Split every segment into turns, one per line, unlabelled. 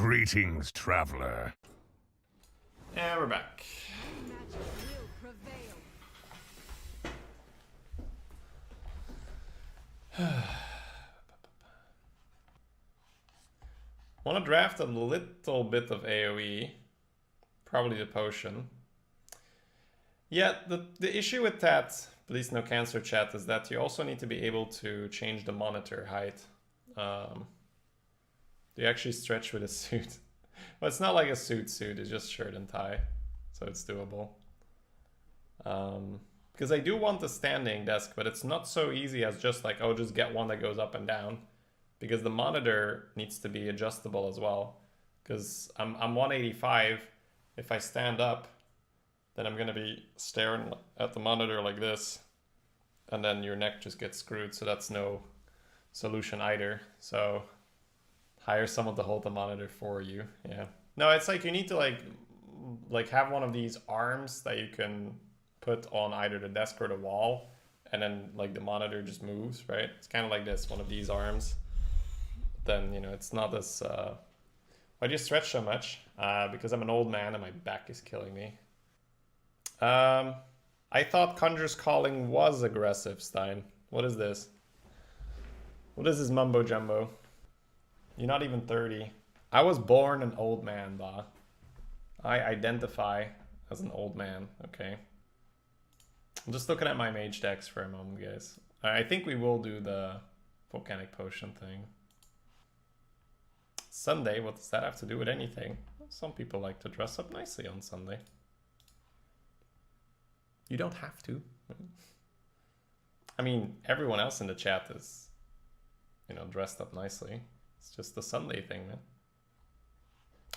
Greetings, traveler.
And we're back. Want to draft a little bit of AoE. Probably the potion. Yeah, the issue with that, please no cancer chat, is that you also need to be able to change the monitor height. You actually stretch with a suit. Well, it's not like a suit, it's just shirt and tie. So it's doable. Because I do want a standing desk, but it's not so easy as just like, oh, just get one that goes up and down. Because the monitor needs to be adjustable as well. Because I'm 185. If I stand up, then I'm going to be staring at the monitor like this. And then your neck just gets screwed. So that's no solution either. So hire someone to hold the monitor for you. Yeah. No, it's like you need to like have one of these arms that you can put on either the desk or the wall. And then like the monitor just moves, right? It's kind of like this, one of these arms. Then, you know, it's not as... Why do you stretch so much? Because I'm an old man and my back is killing me. I thought Conjurer's Calling was aggressive, Stein. What is this? What is this mumbo jumbo? You're not even 30. I was born an old man, Ba. I identify as an old man, okay? I'm just looking at my mage decks for a moment, guys. I think we will do the volcanic potion thing. Sunday, what does that have to do with anything? Some people like to dress up nicely on Sunday. You don't have to. I mean, everyone else in the chat is, you know, dressed up nicely. It's just the Sunday thing, man.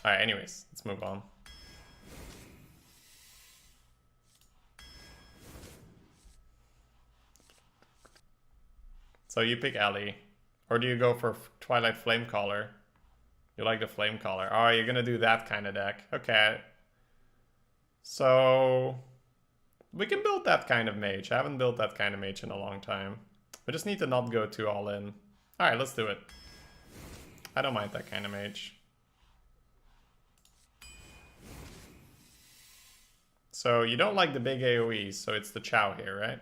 Alright, anyways, let's move on. So you pick Ellie. Or do you go for Twilight Flamecaller? You like the Flamecaller. Oh, you're gonna do that kind of deck. Okay. So we can build that kind of mage. I haven't built that kind of mage in a long time. We just need to not go too all in. Alright, let's do it. I don't mind that kind of mage. So you don't like the big AoEs, so it's the Chow here, right?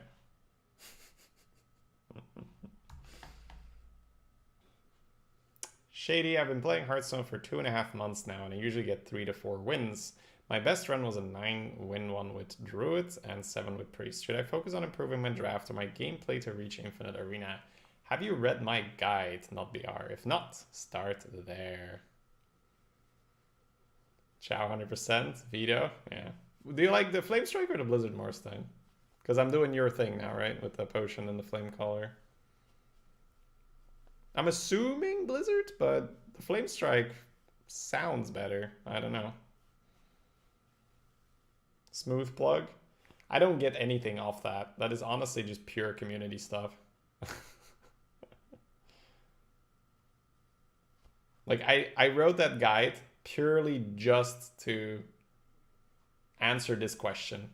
Shady, I've been playing Hearthstone for 2.5 months now, and I usually get 3 to 4 wins. My best run was a 9-win one with Druid and 7 with Priest. Should I focus on improving my draft or my gameplay to reach Infinite Arena? Have you read my guide, not BR? If not, start there. Chow 100%, Veto, yeah. Do you like the Flame Strike or the Blizzard more, Stein? Because I'm doing your thing now, right? With the potion and the Flame Caller. I'm assuming Blizzard, but the Flame Strike sounds better. I don't know. Smooth plug. I don't get anything off that. That is honestly just pure community stuff. Like I wrote that guide purely just to answer this question.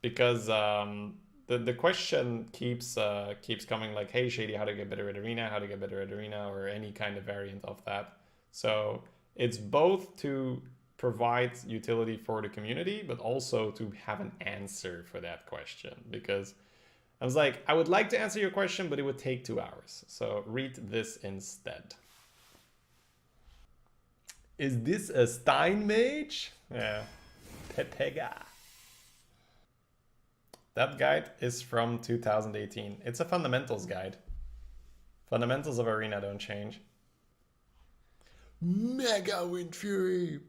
Because the question keeps coming like, hey Shady, how to get better at Arena, how to get better at Arena, or any kind of variant of that. So it's both to provide utility for the community, but also to have an answer for that question. Because I was like, I would like to answer your question, but it would take 2 hours. So read this instead. Is this a Stein mage? Yeah. Pepega. That guide is from 2018. It's a fundamentals guide. Fundamentals of Arena don't change. Mega Wind Fury.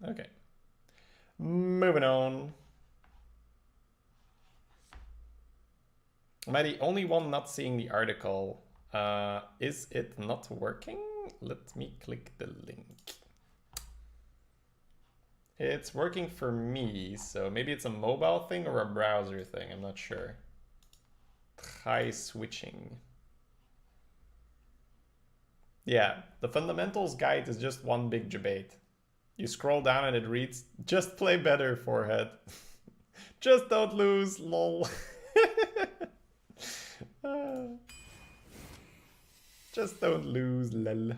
Okay. Moving on. Am I the only one not seeing the article? Is it not working? Let me click the link. It's working for me, so maybe it's a mobile thing or a browser thing, I'm not sure. Try switching. Yeah, the fundamentals guide is just one big debate. You scroll down and it reads, just play better, forehead. Just don't lose, lol. Just don't lose, lol.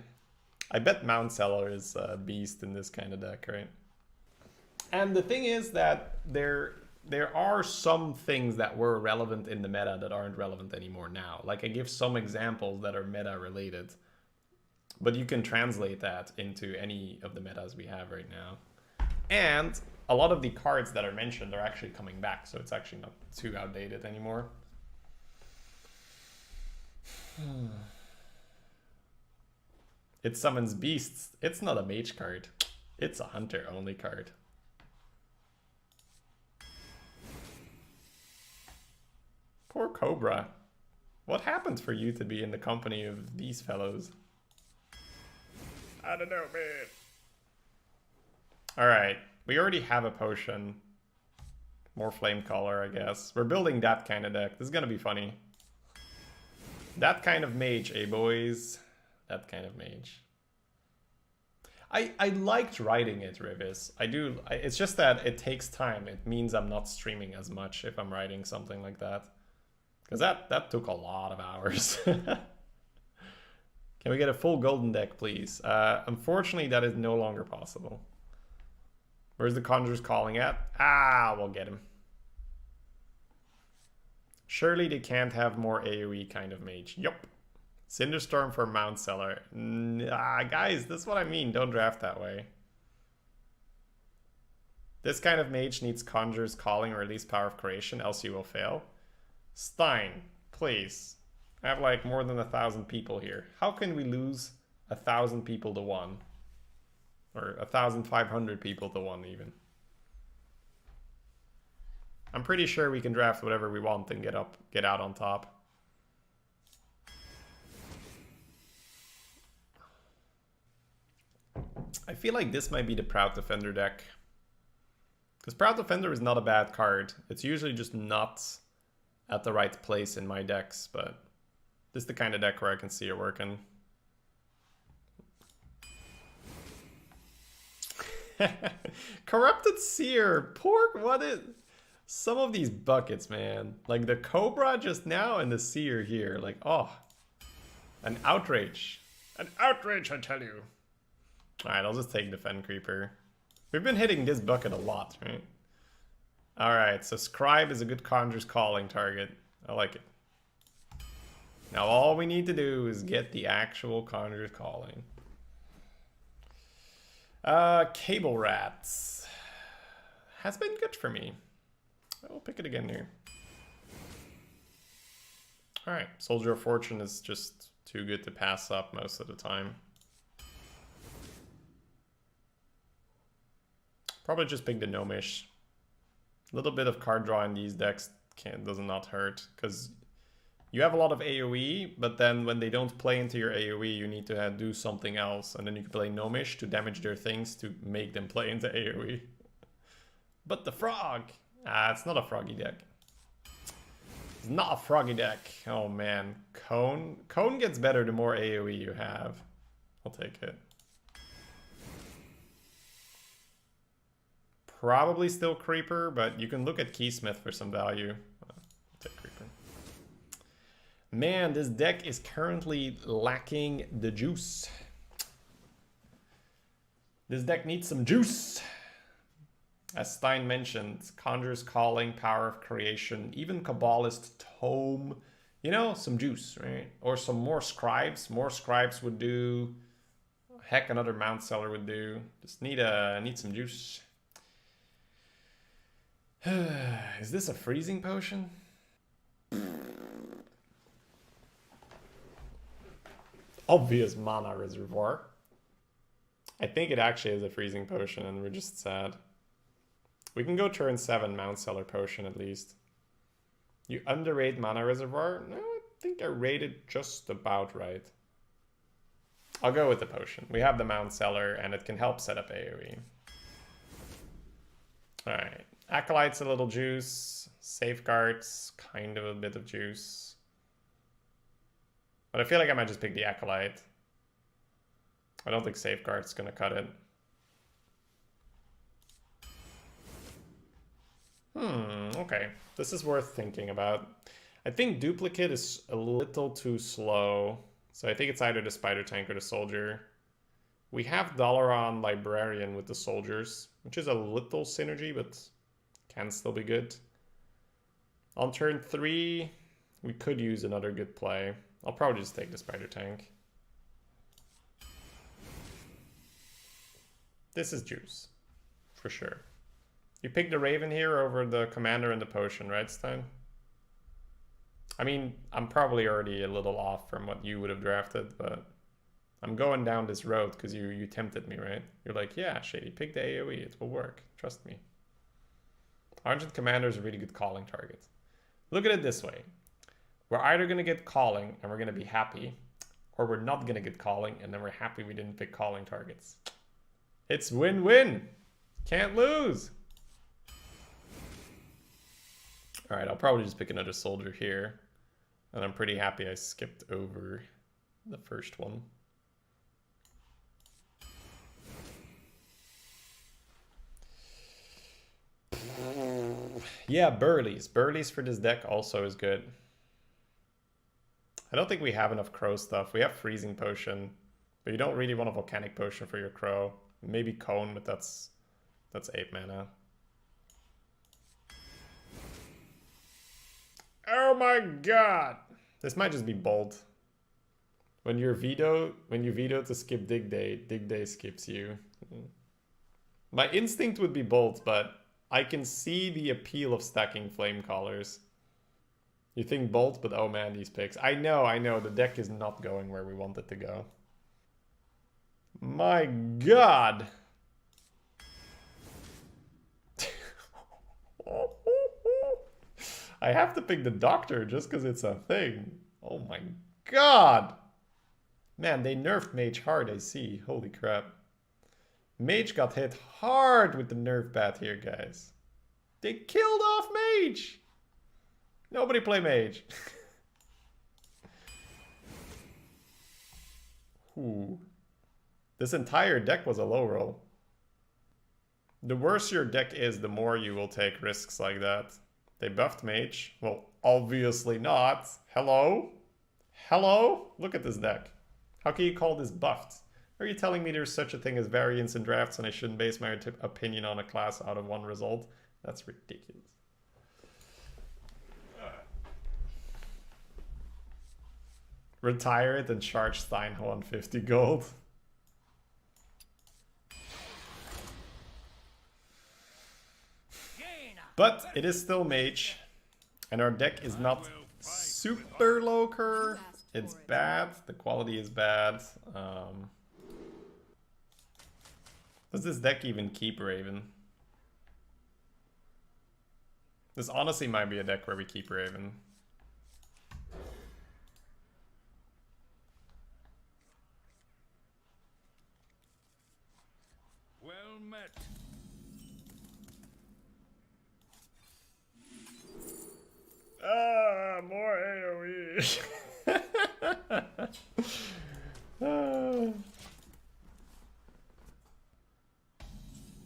I bet Mount Seller is a beast in this kind of deck, right? And the thing is that there are some things that were relevant in the meta that aren't relevant anymore now. Like I give some examples that are meta related, but you can translate that into any of the metas we have right now. And a lot of the cards that are mentioned are actually coming back, so it's actually not too outdated anymore. It summons beasts. It's not a mage card. It's a hunter only card. Poor Cobra. What happened for you to be in the company of these fellows? I don't know, man. Alright, we already have a potion. More flame color, I guess. We're building that kind of deck. This is gonna be funny. That kind of mage, eh, boys? That kind of mage. I liked writing it, Rivis. I do. It's just that it takes time. It means I'm not streaming as much if I'm writing something like that. Because that took a lot of hours. Can we get a full golden deck, please? Unfortunately, that is no longer possible. Where's the Conjurer's Calling at? Ah, we'll get him. Surely they can't have more AoE kind of mage. Yup. Cinderstorm for Mount Seller. Guys, this is what I mean. Don't draft that way. This kind of mage needs Conjurer's Calling or at least Power of Creation, else you will fail. Stein, please. I have like more than 1,000 people here. How can we lose 1,000 people to 1? Or 1,500 people to 1 even. I'm pretty sure we can draft whatever we want and get out on top. I feel like this might be the Proud Defender deck. Because Proud Defender is not a bad card. It's usually just not at the right place in my decks, but this is the kind of deck where I can see it working. Corrupted Seer. Pork, what is... Some of these buckets, man. Like the Cobra just now and the Seer here. Like, oh. An outrage. An outrage, I tell you. Alright, I'll just take Defend Creeper. We've been hitting this bucket a lot, right? Alright, so Scribe is a good Conjurer's Calling target. I like it. Now all we need to do is get the actual Conjurer's Calling. Cable Rats. Has been good for me. I'll pick it again here. Alright, Soldier of Fortune is just too good to pass up most of the time. Probably just pick the Gnomish. A little bit of card draw in these decks does not hurt, because you have a lot of AoE, but then when they don't play into your AoE, you need to do something else, and then you can play Gnomish to damage their things to make them play into AoE. But the frog! It's not a froggy deck. It's not a froggy deck. Oh man, Cone. Cone gets better the more AoE you have. I'll take it. Probably still Creeper, but you can look at Keysmith for some value. I'll take Creeper. Man, this deck is currently lacking the juice. This deck needs some juice. As Stein mentioned, Conjurer's Calling, Power of Creation, even Kabbalist Tome. You know, some juice, right? Or some more Scribes. More Scribes would do. Heck, another Mount Seller would do. Just need some juice. Is this a freezing potion? Obvious mana reservoir. I think it actually is a freezing potion and we're just sad. We can go turn 7 Mount Seller potion at least. You underrate mana reservoir? No, I think I rated just about right. I'll go with the potion. We have the Mount Seller and it can help set up AoE. Alright. Acolyte's a little juice. Safeguards, kind of a bit of juice. But I feel like I might just pick the Acolyte. I don't think Safeguard's gonna cut it. Okay. This is worth thinking about. I think duplicate is a little too slow. So I think it's either the spider tank or the soldier. We have Dalaran Librarian with the soldiers, which is a little synergy, but can still be good. On turn 3, we could use another good play. I'll probably just take the spider tank. This is juice, for sure. You picked the Raven here over the Commander and the Potion, right, Stein? I mean, I'm probably already a little off from what you would have drafted, but I'm going down this road because you tempted me, right? You're like, yeah, Shady, pick the AoE, it will work, trust me. Argent Commander is a really good calling target. Look at it this way. We're either going to get calling and we're going to be happy, or we're not going to get calling and then we're happy we didn't pick calling targets. It's win-win. Can't lose. All right, I'll probably just pick another soldier here. And I'm pretty happy I skipped over the first one. Yeah, Burleys. Burleys for this deck also is good. I don't think we have enough Crow stuff. We have Freezing Potion, but you don't really want a Volcanic Potion for your Crow. Maybe Cone, but that's 8 mana. Oh my god! This might just be Bolt. When you veto to skip Dig Day skips you. My instinct would be Bolt, but I can see the appeal of stacking Flame Callers. You think Bolt, but oh man, these picks. I know, the deck is not going where we want it to go. My god! I have to pick the Doctor just because it's a thing. Oh my god! Man, they nerfed Mage hard, I see. Holy crap. Mage got hit hard with the nerf bat here, guys. They killed off Mage! Nobody play Mage. Ooh. This entire deck was a low roll. The worse your deck is, the more you will take risks like that. They buffed Mage. Well, obviously not. Hello? Hello? Look at this deck. How can you call this buffed? Are you telling me there's such a thing as variance in drafts and I shouldn't base my opinion on a class out of one result? That's ridiculous. Retire it and charge Stein 150 gold. But it is still Mage. And our deck is not super low-ker. It's bad. The quality is bad. Does this deck even keep Raven? This honestly might be a deck where we keep Raven.
Well met.
Ah, more AoE.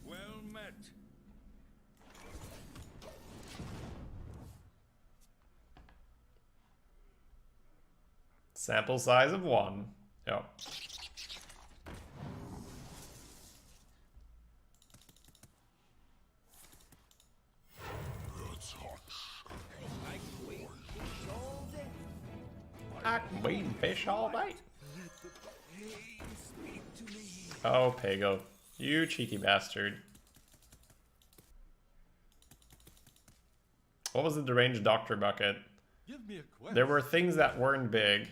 Well met.
Sample size of 1. Yep. I can wait and fish all day. Oh, Pago. You cheeky bastard. What was the deranged doctor bucket?
Give me a quest.
There were things that weren't big.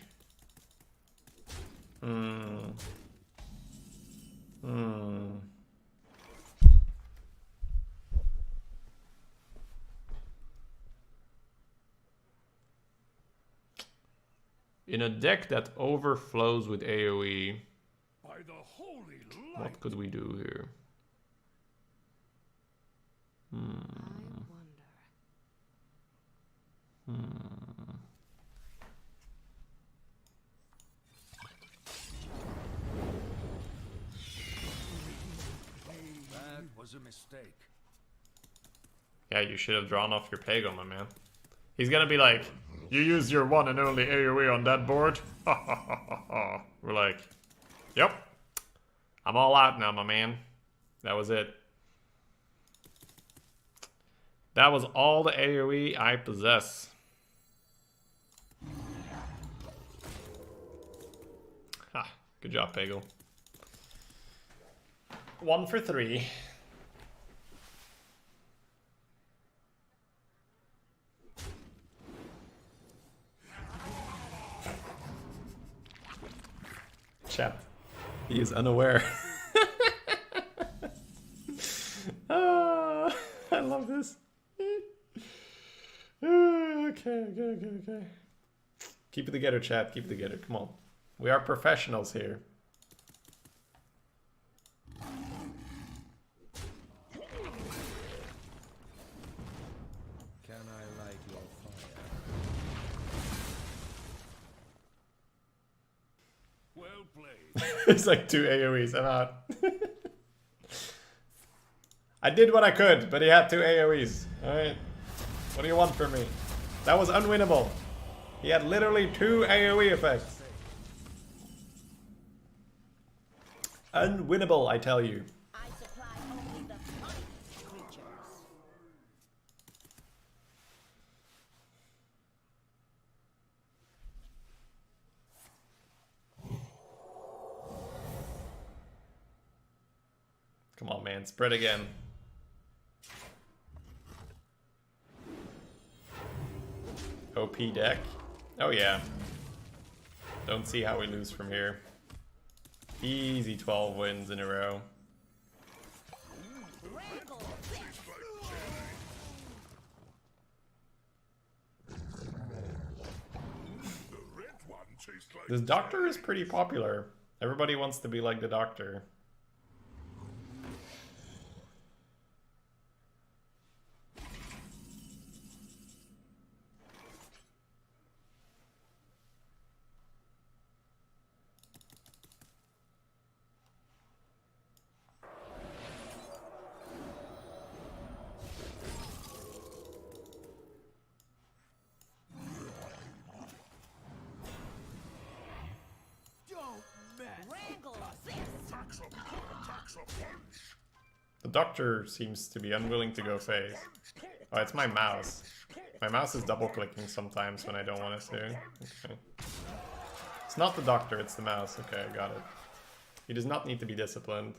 In a deck that overflows with AoE,
By the holy light.
what could we do here?
That was a mistake.
Yeah, you should have drawn off your Pago, my man. He's gonna be like, you used your one and only AoE on that board? We're like, yep. I'm all out now, my man. That was it. That was all the AoE I possess. Ah, good job, Pago. 1 for 3. Chat. He is unaware. Ah, I love this. Okay. Keep it together, chat. Keep it together. Come on. We are professionals here.
Can I light your fire? Well played.
It's like 2 AoEs. I'm out. I did what I could, but he had 2 AoEs. Alright. What do you want from me? That was unwinnable. He had literally 2 AoE effects. Unwinnable, I tell you.
I supply only the finest creatures.
Come on, man. Spread again. OP deck. Oh, yeah. Don't see how we lose from here. Easy 12 wins in a row.
Wrinkle
This doctor is pretty popular. Everybody wants to be like the doctor. The doctor seems to be unwilling to go phase. Oh, it's my mouse. My mouse is double clicking sometimes when I don't want it to. Okay. It's not the doctor, it's the mouse. Okay, I got it. He does not need to be disciplined.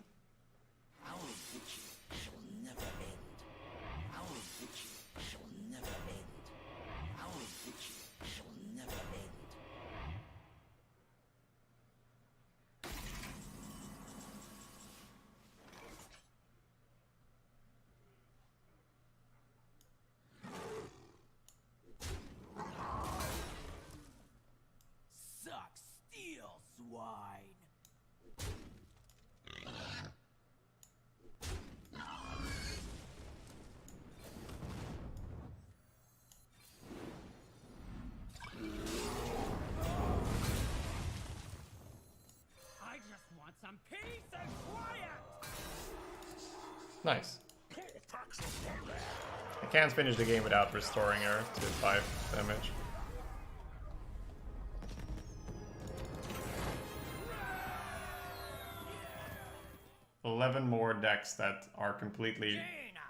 Nice. I can't finish the game without restoring her to 5 damage. $11 more decks that are completely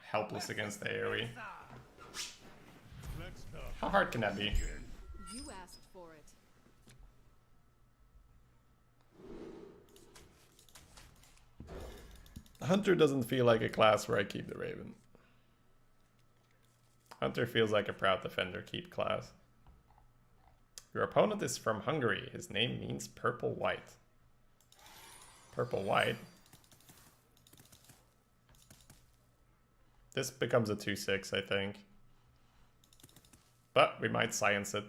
helpless against the AoE. How hard can that be?
You asked for it.
Hunter doesn't feel like a class where I keep the Raven. Hunter feels like a proud defender keep class. Your opponent is from Hungary. His name means purple-white. Purple-white? This becomes a 2-6, I think. But we might science it.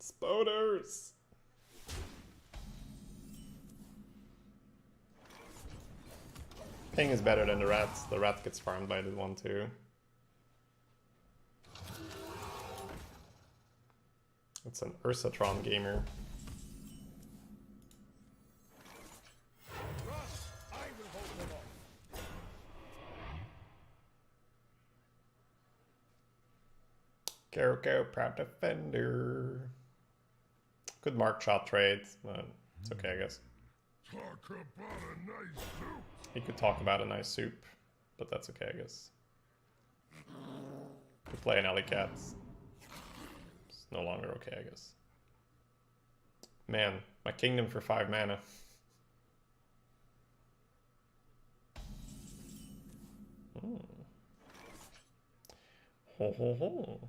Spoders! Ping is better than the rat. The rat gets farmed by the one too. It's an Ursatron gamer.
I will hold them off.
Go, proud defender. Good mark shot trade, but it's okay, I guess.
Talk about a nice soup.
He could talk about a nice soup, but that's okay, I guess. Could play an alley cat. It's no longer okay, I guess. Man, my kingdom for 5 mana. Ho ho ho.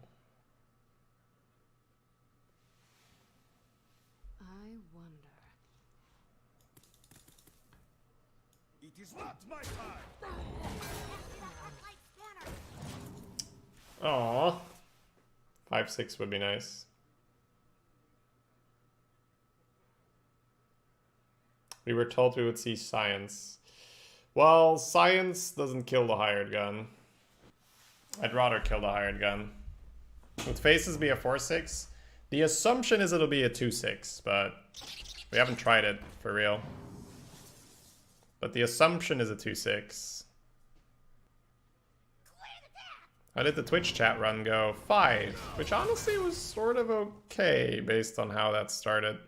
I wonder.
It is not my time.
Aww. 5/6 would be nice. We were told we would see science. Well, science doesn't kill the hired gun. I'd rather kill the hired gun. Would faces be a 4/6? The assumption is it'll be a 2/6, but we haven't tried it for real. But the assumption is a 2/6. How did the Twitch chat run go? 5, which honestly was sort of okay based on how that started.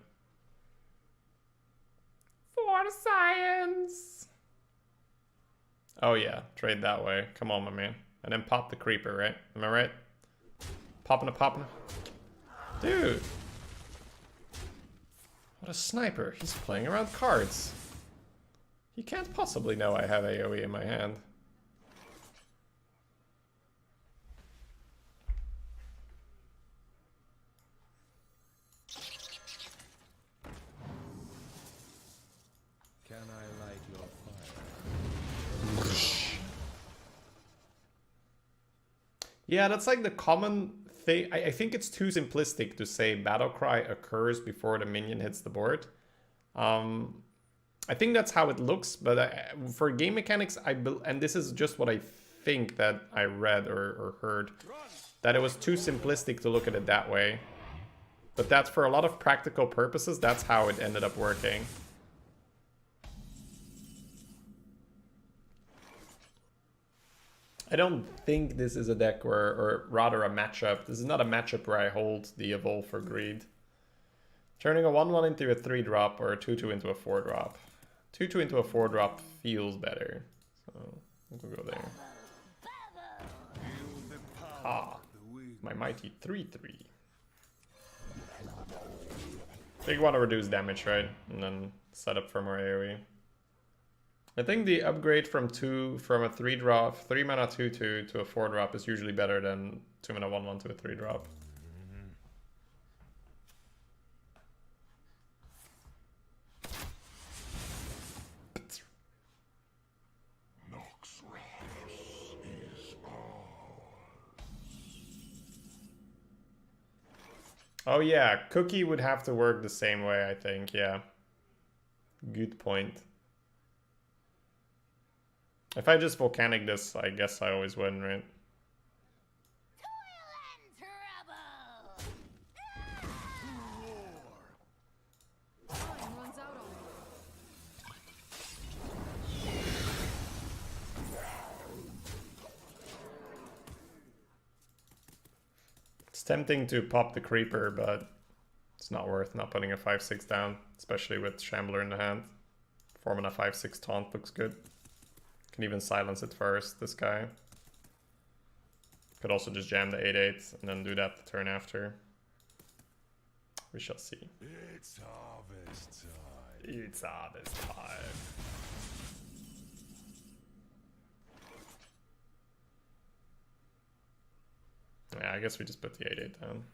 For science! Oh yeah, trade that way. Come on, my man. And then pop the creeper, right? Am I right? Popping a popping. Dude! What a sniper. He's playing around cards. He can't possibly know I have AoE in my hand.
Can I light your fire?
Yeah, that's like the common thing. I think it's too simplistic to say battle cry occurs before the minion hits the board. I think that's how it looks, but for game mechanics, and this is just what I think that I read or heard, that it was too simplistic to look at it that way. But that's for a lot of practical purposes, that's how it ended up working. I don't think this is a deck where, or rather a matchup. This is not a matchup where I hold the Evolve for Greed. Turning a 1/1 into a 3-drop or a 2/2 into a 4-drop. 2/2 into a 4-drop feels better. So we'll go there. Ah, my mighty 3/3. Big want to reduce damage, right? And then set up for more AoE. I think the upgrade from a 3-drop, 3 mana 2/2 to a 4-drop is usually better than 2 mana 1/1 to a 3-drop. Oh yeah, Cookie would have to work the same way, I think, yeah. Good point. If I just volcanic this, I guess I always win, right?
Time runs out on me.
It's tempting to pop the creeper, but it's not worth not putting a 5/6 down, especially with Shambler in the hand. 4 mana 5/6 taunt looks good. Can even silence it first, this guy. Could also just jam the 8/8 and then do that the turn after. We shall see.
It's harvest time.
It's harvest time. Yeah, I guess we just put the 8/8 down.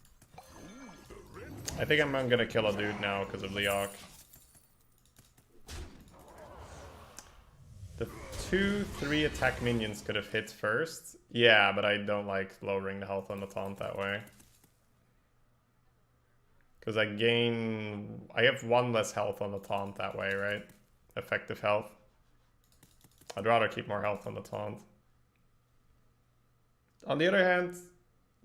I think I'm gonna kill a dude now because of Leok. The 2/3 attack minions could have hit first. Yeah, but I don't like lowering the health on the taunt that way. Because I have 1 less health on the taunt that way, right? Effective health. I'd rather keep more health on the taunt. On the other hand,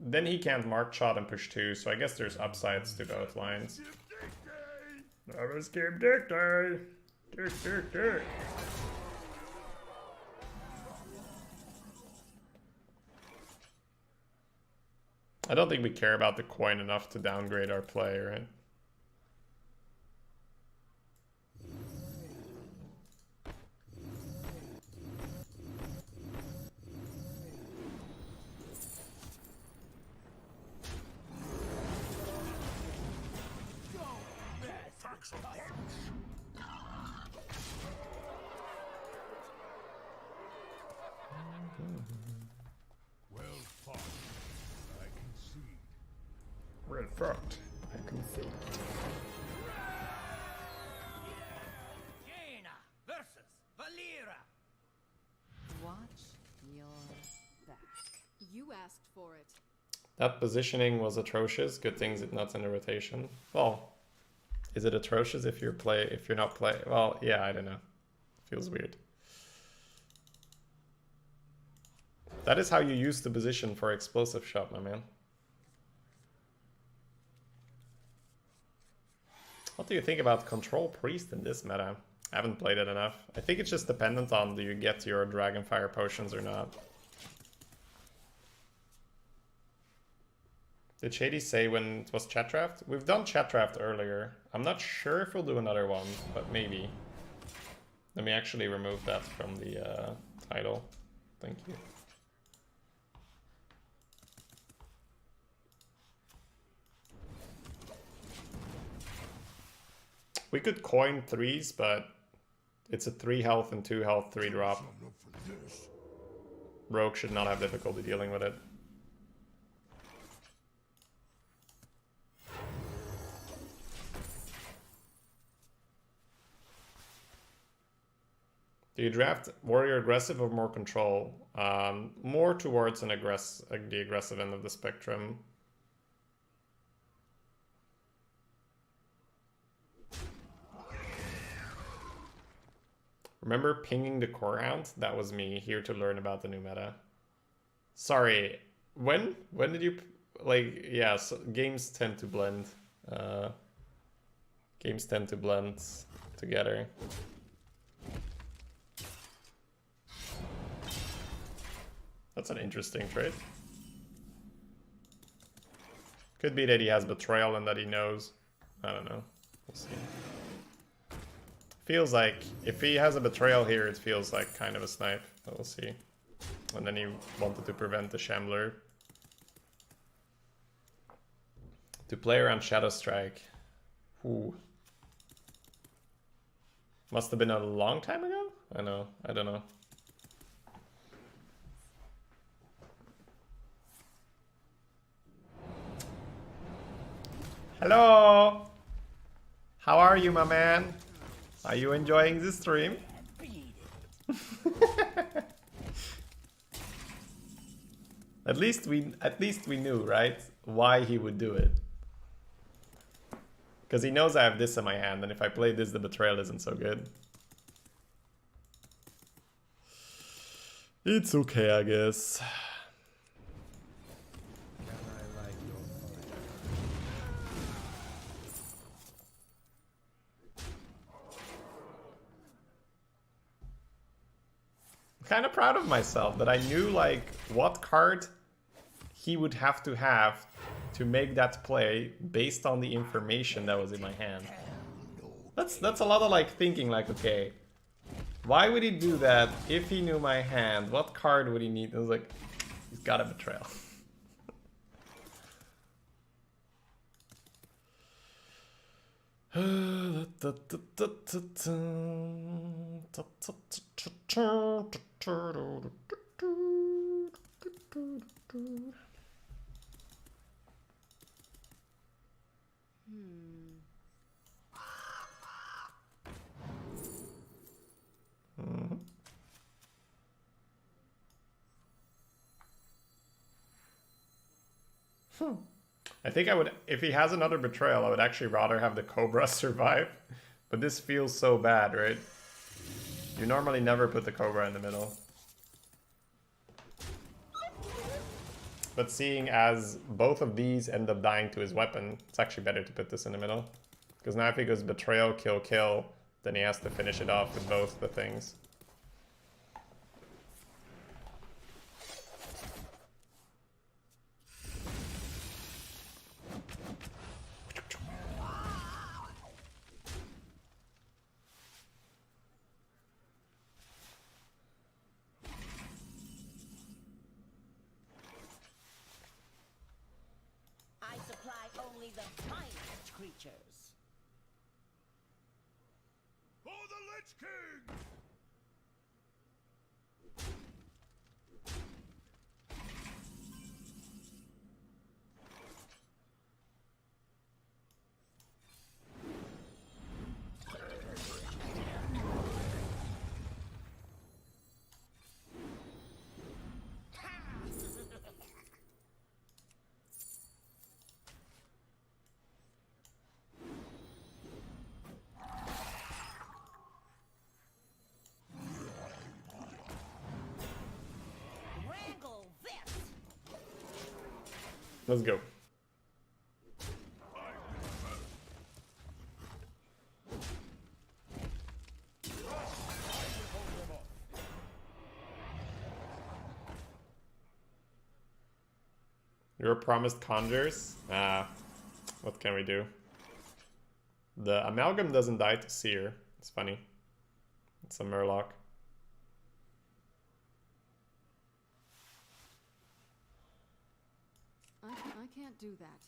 then he can't mark shot and push 2, so I guess there's upsides to both lines. That was Game Dick Day! Dick. I don't think we care about the coin enough to downgrade our play, right?
Well fought. I concede.
Well fucked. I can see.
Jaina versus Valera.
Watch your back.
You asked for it.
That positioning was atrocious. Good things it's not in the rotation. Well, is it atrocious if you're not play? Well, yeah, I don't know. Feels weird. That is how you use the position for explosive shot, my man. What do you think about Control Priest in this meta? I haven't played it enough. I think it's just dependent on do you get your Dragonfire potions or not. Did Shady say when it was chat draft? We've done chat draft earlier. I'm not sure if we'll do another one, but maybe. Let me actually remove that from the title. Thank you. We could coin 3s, but it's a 3 health and 2 health 3 drop. Rogue should not have difficulty dealing with it. Do you draft warrior aggressive or more control? More towards the aggressive end of the spectrum. Remember pinging the core hound? That was me, here to learn about the new meta. Sorry, when did you, like, yeah, so games tend to blend. Games tend to blend together. That's an interesting trait. Could be that he has betrayal and that he knows. I don't know. We'll see. Feels like, if he has a betrayal here, it feels like kind of a snipe, but we'll see. And then he wanted to prevent the Shambler. To play around Shadow Strike. Ooh. Must have been a long time ago? I don't know. Hello! How are you, my man? Are you enjoying the stream? At least we knew, right? Why he would do it. Because he knows I have this in my hand, and if I play this, the betrayal isn't so good. It's okay, I guess. Kind of proud of myself that I knew like what card he would have to make that play based on the information that was in my hand. That's a lot of like thinking like, okay, why would he do that if he knew my hand? What card would he need? And I was like, he's got a betrayal. I think I would, if he has another betrayal, I would actually rather have the Cobra survive. But this feels so bad, right? You normally never put the Cobra in the middle. But seeing as both of these end up dying to his weapon, it's actually better to put this in the middle. Because now if he goes betrayal, kill, kill, then he has to finish it off with both the things.
I supply only the finest creatures.
For the Lich King!
Wrangle this!
Let's go. You were promised Conjurers? What can we do? The Amalgam doesn't die to Seer. It's funny. It's a Murloc.
I can't do that.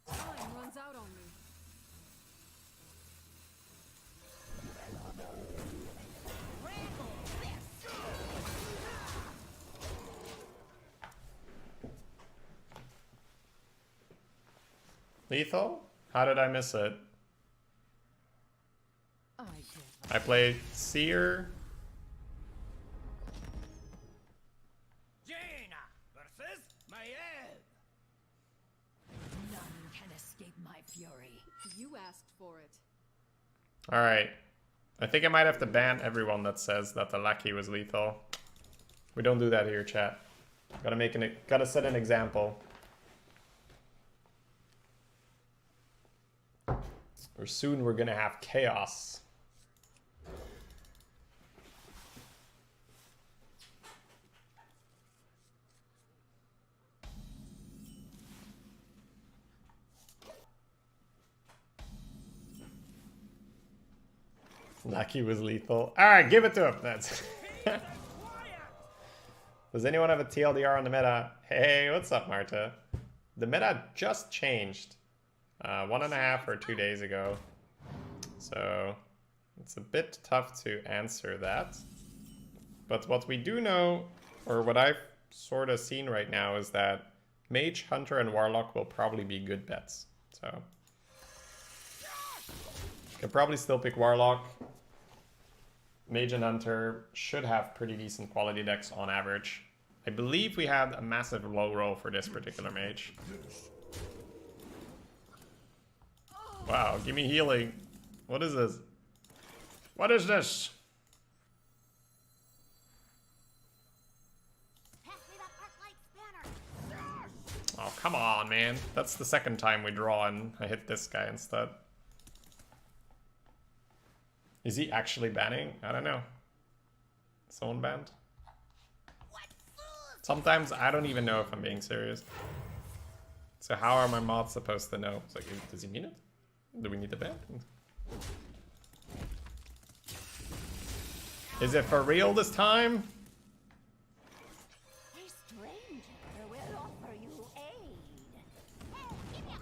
Time runs out on me.
Wrangle this!
Lethal? How did I miss it?
I did.
I played Seer.
Jaina versus Mage.
None can escape my fury.
You asked for it.
Alright. I think I might have to ban everyone that says that the Lackey was lethal. We don't do that here, chat. Gotta set an example. Or soon we're gonna have chaos. Lucky was lethal. Alright, give it to him. That's Does anyone have a TLDR on the meta? Hey, what's up, Marta? The meta just changed 1.5 or 2 days ago. So it's a bit tough to answer that. But what we do know, or what I've sort of seen right now, is that Mage, Hunter, and Warlock will probably be good bets. So you can probably still pick Warlock. Mage and Hunter should have pretty decent quality decks on average. I believe we had a massive low roll for this particular Mage. Wow, give me healing. What is this? What is this?
Pass me that Arclight Spanner!
Oh, come on, man. That's the second time we draw and I hit this guy instead. Is he actually banning? I don't know. Someone banned? Sometimes I don't even know if I'm being serious. So how are my mods supposed to know? It's like, does he mean it? Do we need to ban? Is it for real this time?
A stranger will offer you aid. Hey, give me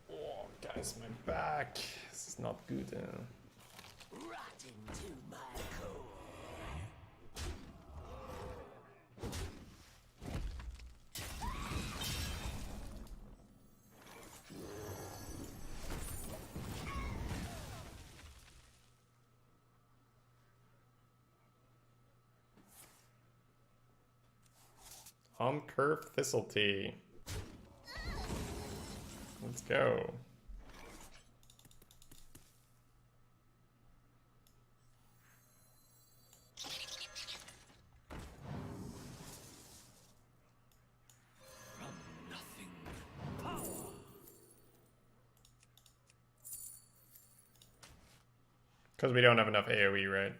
a...
Oh, guys, my back. This is not good.
Rot into my core.
on curve Thistletea. Let's go. Because we don't have enough AoE, right?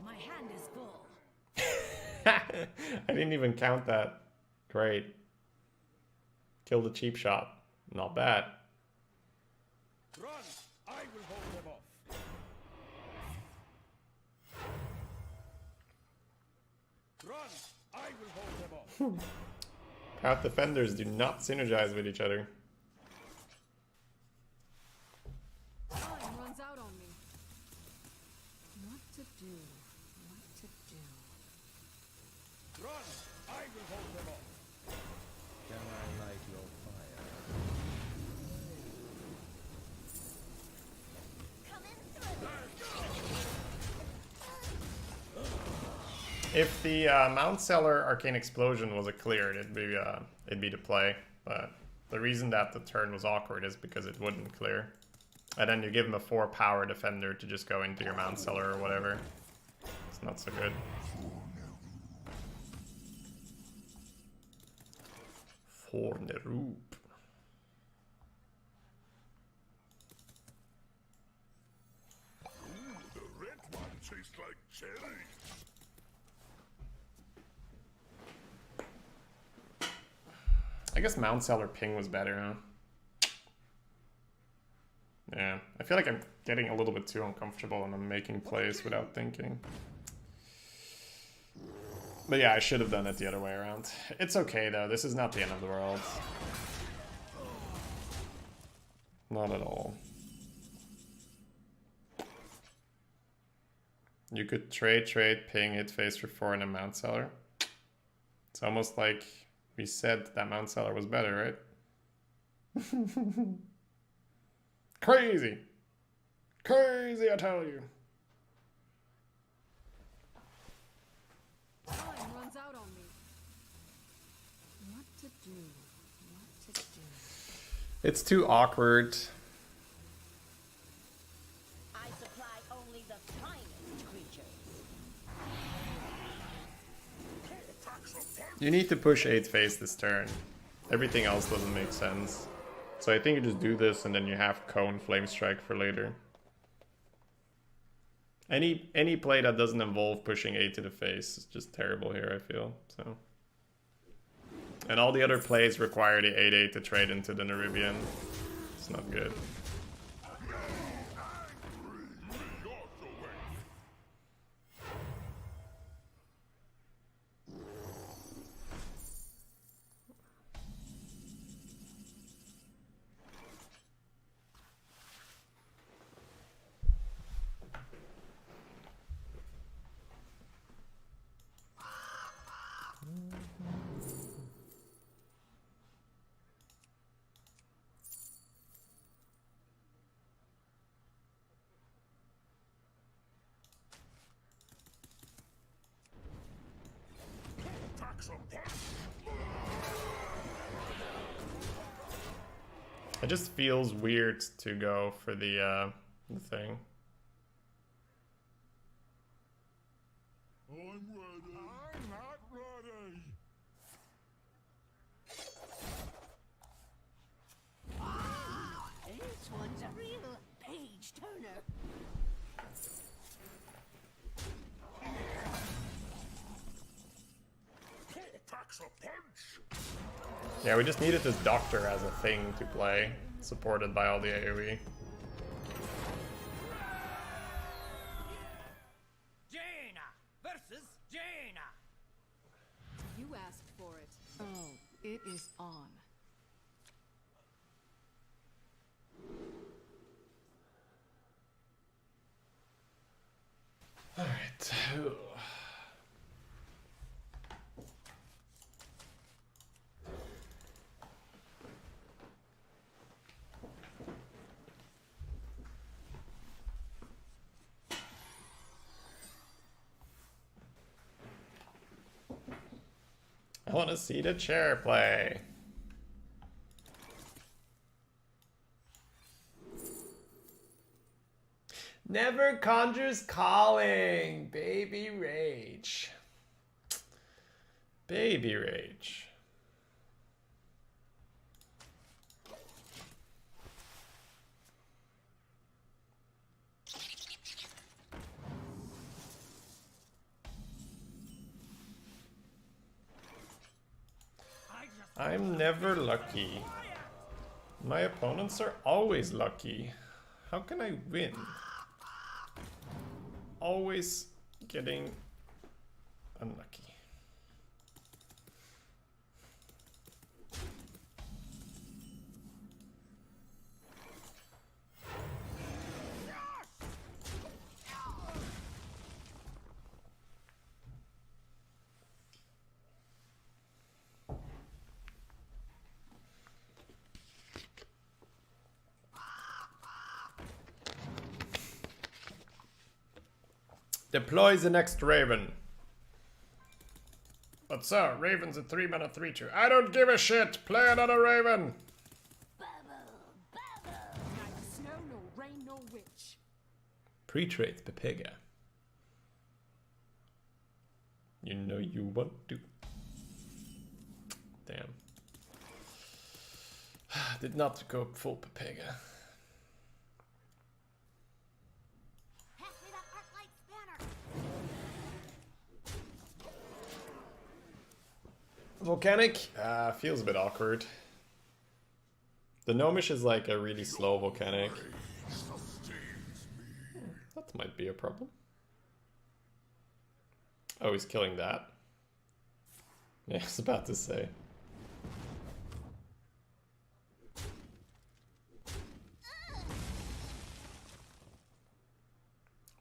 My hand is full.
I didn't even count that. Great. Kill the cheap shot. Not bad.
Run! I will hold them off. Run! I will hold them off.
Path defenders do not synergize with each other.
Time runs out on me. What to do? What to do?
Run! I will hold them off.
Can I light your fire?
If the Mount Cellar Arcane Explosion was a cleared, it'd be to play. But the reason that the turn was awkward is because it wouldn't clear. And then you give him a 4 power defender to just go into your Mount Cellar or whatever. It's not so good. Forneroop.
The red one tastes like cherry.
I guess Mount Cellar ping was better, huh? Yeah, I feel like I'm getting a little bit too uncomfortable and I'm making plays without thinking. But yeah, I should have done it the other way around. It's okay though, this is not the end of the world. Not at all. You could trade, ping, hit face for 4 in a Mount Cellar. It's almost like we said that Mount Cellar was better, right? Crazy! Crazy, I tell you!
Time runs out on me. What to do? What to do?
It's too awkward.
I supply only the finest creatures.
You need to push 8 face this turn. Everything else doesn't make sense. So I think you just do this and then you have Cone Flame Strike for later. Any play that doesn't involve pushing 8 to the face is just terrible here, I feel. So. And all the other plays require the 8/8 to trade into the Nerubian. It's not good. It just feels weird to go for the thing.
I'm ready. I'm not ready.
This one's a real page turner.
Packs a punch.
Yeah, we just needed this Doctor as a thing to play, supported by all the AoE.
Jaina versus Jaina.
You asked for it. Oh, it is on.
Alright. want to see the chair play. Never Conjures calling. Baby rage. Baby rage. I'm never lucky. My opponents are always lucky. How can I win? Always getting unlucky. Deploy the next Raven. But sir, Raven's a 3-mana 3/2. I don't give a shit. Play another Raven.
Neither snow nor rain nor witch.
Pre-trade Pepega. You know you want to. Damn. Did not go full Pepega. Volcanic feels a bit awkward. The Gnomish is like a really slow volcanic. That might be a problem. Oh, he's killing that. Yeah, I was about to say.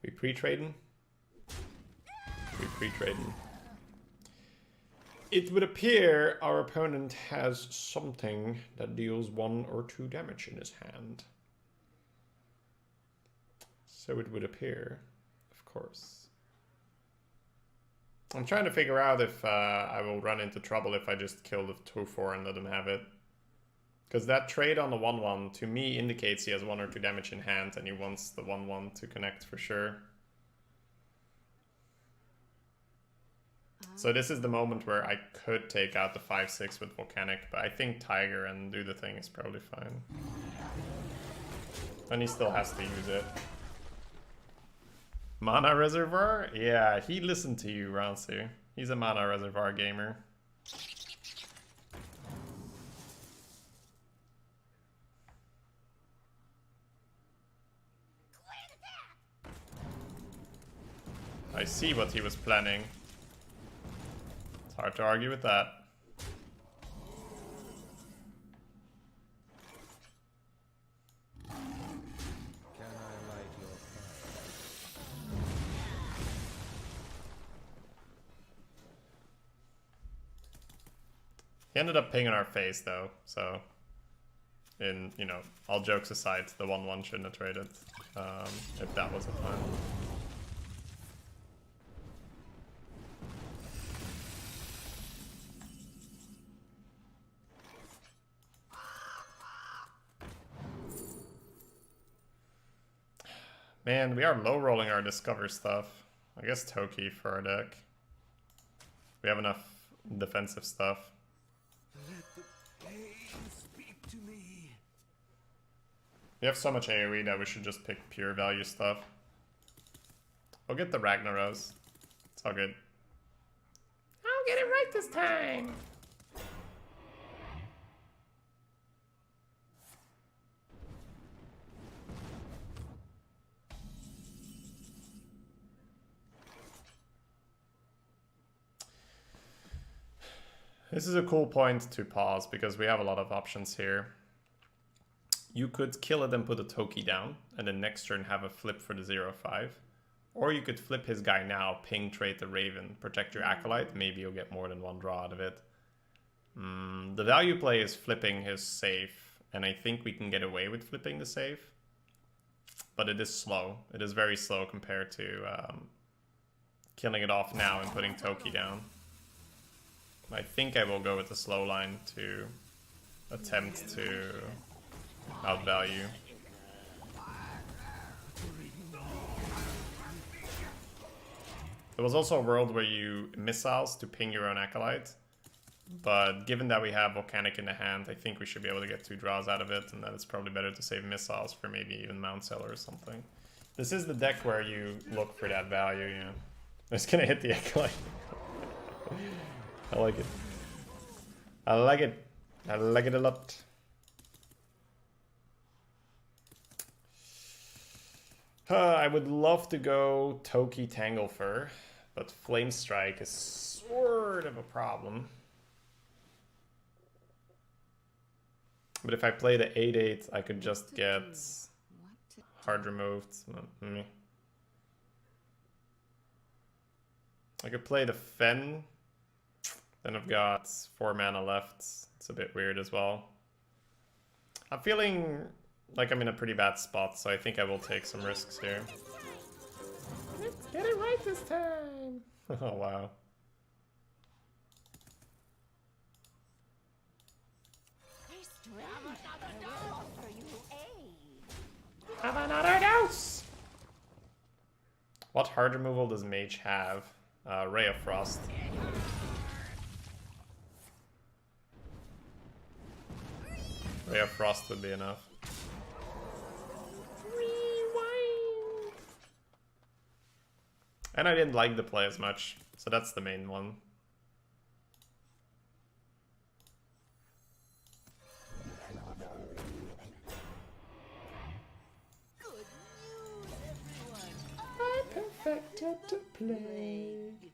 We pre-trading? We pre-trading. It would appear our opponent has something that deals 1 or 2 damage in his hand. So it would appear, of course. I'm trying to figure out if I will run into trouble if I just kill the 2/4 and let him have it. Because that trade on the 1/1 to me indicates he has 1 or 2 damage in hand and he wants the 1/1 to connect for sure. So this is the moment where I could take out the 5/6 with Volcanic, but I think Tiger and do the thing is probably fine. And he still has to use it. Mana Reservoir? Yeah, he listened to you, Ransu. He's a Mana Reservoir gamer. I see what he was planning. It's hard to argue with that.
Can I light your fire?
He ended up pinging our face though, so in, you know, all jokes aside, the 1/1 shouldn't have traded if that was the plan. Man, we are low rolling our discover stuff. I guess Toki for our deck. We have enough defensive stuff.
Let the pain speak to me.
We have so much AoE that we should just pick pure value stuff. We'll get the Ragnaros. It's all good. I'll get it right this time. This is a cool point to pause because we have a lot of options here. You could kill it and put a Toki down and then next turn have a flip for the 0/5. Or you could flip his guy now, ping trade the Raven, protect your Acolyte, maybe you'll get more than 1 draw out of it. The value play is flipping his safe, and I think we can get away with flipping the safe. But it is slow. It is very slow compared to killing it off now and putting Toki down. I think I will go with the slow line to attempt to outvalue. There was also a world where you missiles to ping your own Acolyte, but given that we have Volcanic in the hand, I think we should be able to get 2 draws out of it, and that it's probably better to save missiles for maybe even Mount Seller or something. This is the deck where you look for that value, yeah. I'm just gonna hit the Acolyte. I like it. I like it. I like it a lot. I would love to go Toki Tanglefur, but Flame Strike is sort of a problem. But if I play the 8/8, I could just get hard removed. I could play the Fen. Then I've got 4 mana left. It's a bit weird as well. I'm feeling like I'm in a pretty bad spot, so I think I will take some risks here. Let's get it right this time! Oh, wow. Have another dose! What hard removal does Mage have? Ray of Frost. Ray of Frost would be enough. And I didn't like the play as much, so that's the main one.
Good news, everyone.
I perfected the plague.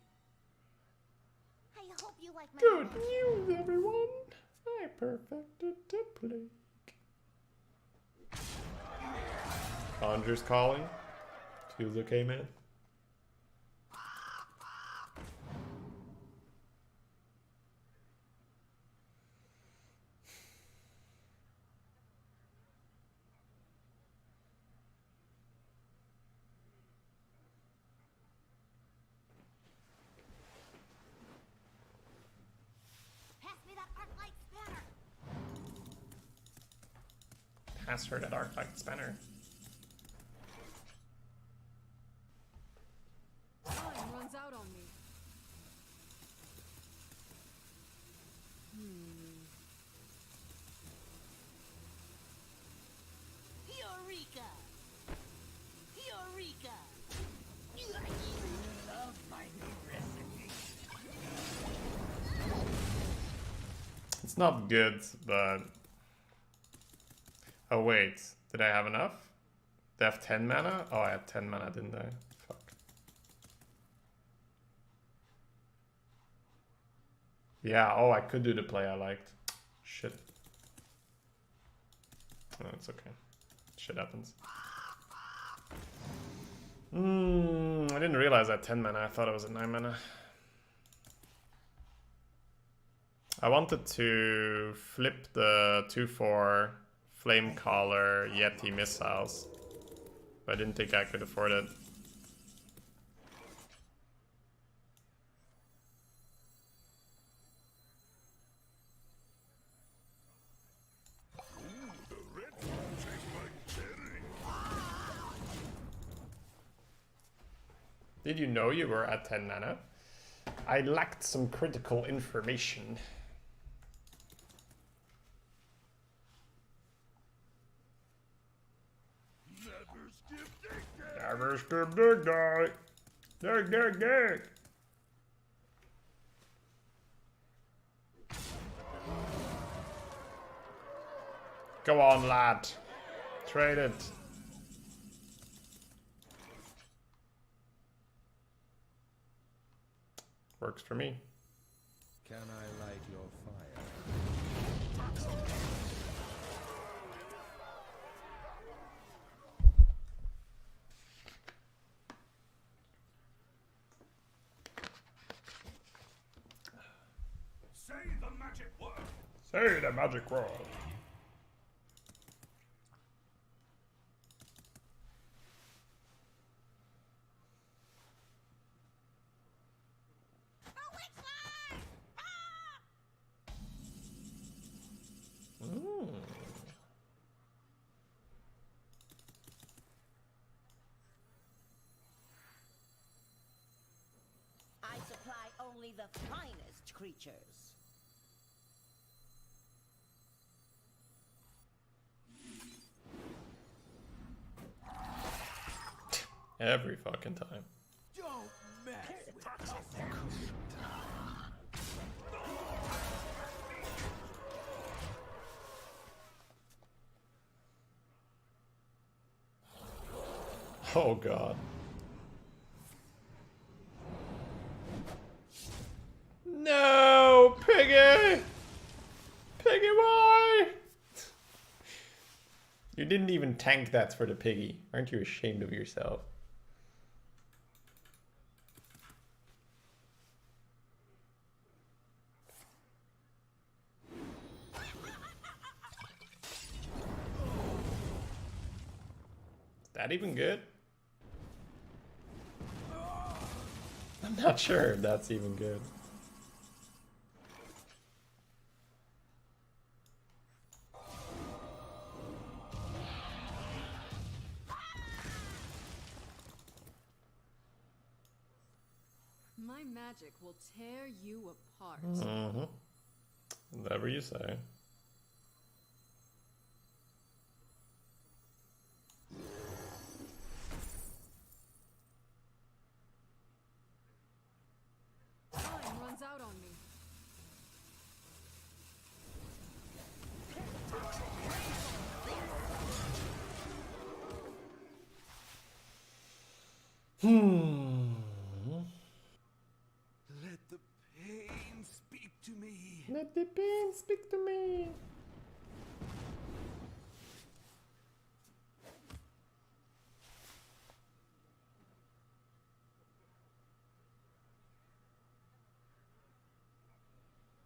I hope you like my
Good news, everyone. I perfected the plague. Conjurer's calling. Feels okay, man. Pass her that Arclight Spanner.
Time runs out on me.
Eureka! Eureka!
Love my new recipe.
It's not good, but... Oh wait, did I have enough? Did I have 10 mana? Oh, I had 10 mana, didn't I? Fuck. Yeah, oh, I could do the play I liked. Shit. No, it's okay. Shit happens. I didn't realize I had 10 mana. I thought it was a 9 mana. I wanted to flip the 2/4 Flame Caller Yeti missiles, but I didn't think I could afford it. Did you know you were at 10 mana? I lacked some critical information. Never skip dig dig. Dig dig dig. Go on, lad. Trade it. Works for me.
Can I light your fire?
Say the magic word.
Say the magic word.
I supply only the finest creatures.
Every fucking time.
Don't mess with us.
Oh god. No, Piggy! Piggy, why? You didn't even tank that for the piggy. Aren't you ashamed of yourself? Is that even good? I'm not sure if that's even good.
My magic will tear you apart.
Mm-hmm. Whatever you say.
Time runs out on me.
Let the pain speak to me.
Let the pain speak to me.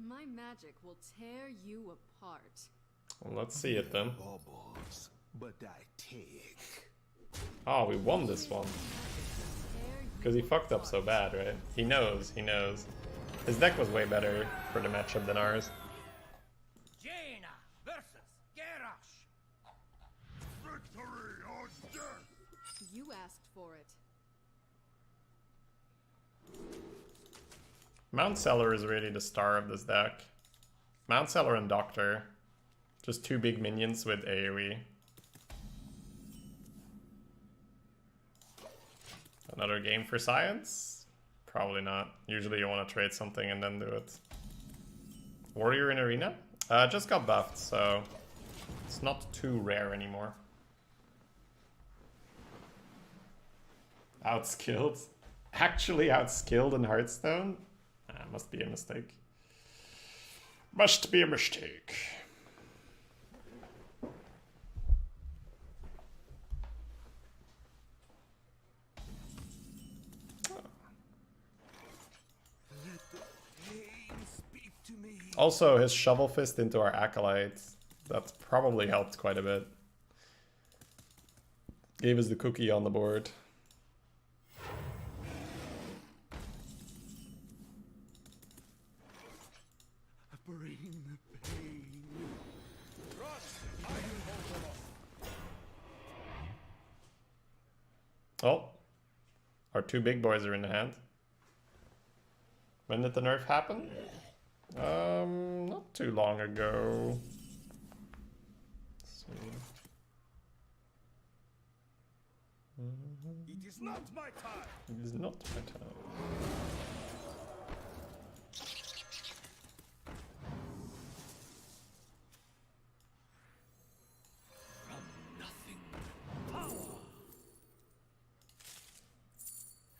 My magic will tear you apart.
Well, let's see it then.
Bubbles, but I take.
Oh, we won this one.
Tear you
Because he fucked up so bad, right? He knows, he knows. His deck was way better for the matchup than ours.
Jaina versus Garrosh. Victory or death.
You asked for it.
Mount Cellar is really the star of this deck. Mount Cellar and Doctor. Just two big minions with AoE. Another game for science? Probably not. Usually you want to trade something and then do it. Warrior in Arena? Just got buffed, so it's not too rare anymore. Outskilled? Actually outskilled in Hearthstone? Must be a mistake. Must be a mistake.
Let the pain speak to me.
Also, his Shovel Fist into our Acolyte. That's probably helped quite a bit. Gave us the cookie on the board.
Bring the pain. Trust, I will hold them off.
Oh. Our two big boys are in the hand. When did the nerf happen? Not too long ago. Let's see.
It is not my time.
It is not my time.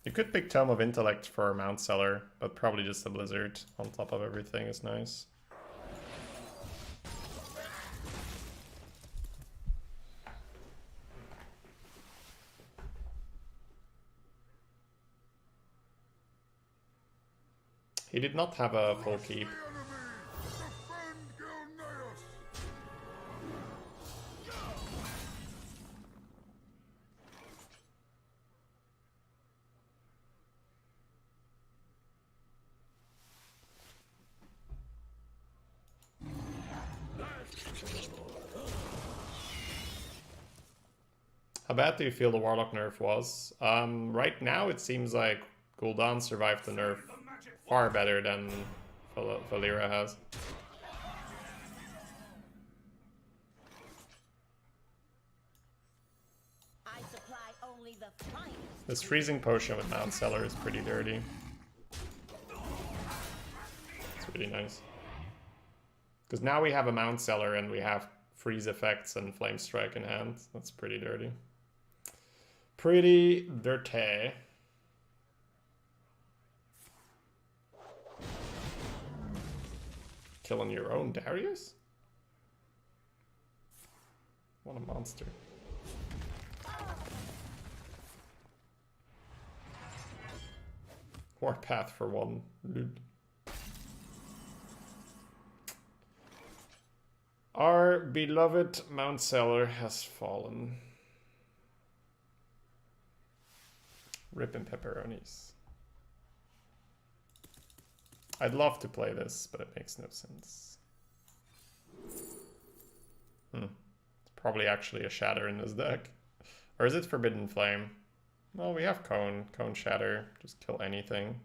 You could pick Tome of Intellect for Mount Cellar, but probably just a Blizzard on top of everything is nice. He did not have a full keep. How bad do you feel the Warlock nerf was? Right now it seems like Gul'dan survived the nerf far better than Valeera has.
I supply only the finest.
This freezing potion with Mount Cellar is pretty dirty. It's really nice. Because now we have a Mount Cellar and we have freeze effects and Flame Strike in hand. That's pretty dirty. Pretty dirty. Killing your own Darius? What a monster. Warpath for one. Dude. Our beloved Mount Cellar has fallen. Rippin' pepperonis. I'd love to play this, but it makes no sense. It's probably actually a Shatter in this deck. Or is it Forbidden Flame? Well, we have Cone. Cone Shatter. Just kill anything.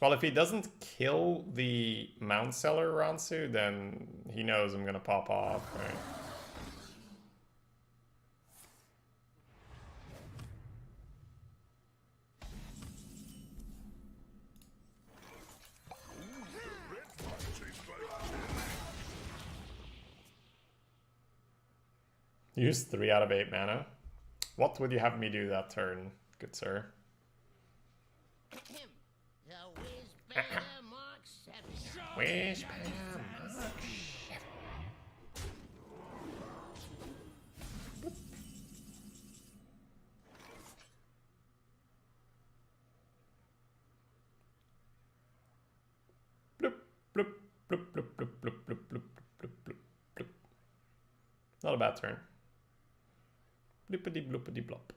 Well, if he doesn't kill the Mount Cellar Ransu, then he knows I'm gonna pop off, right? Use 3 out of 8 mana. What would you have me do that turn, good sir? Where's bloop, bloop, bloop, bloop, bloop, bloop, bloop, bloop, bloop, bloop, bloop. Not a bad turn. Bloopity bloopity blop.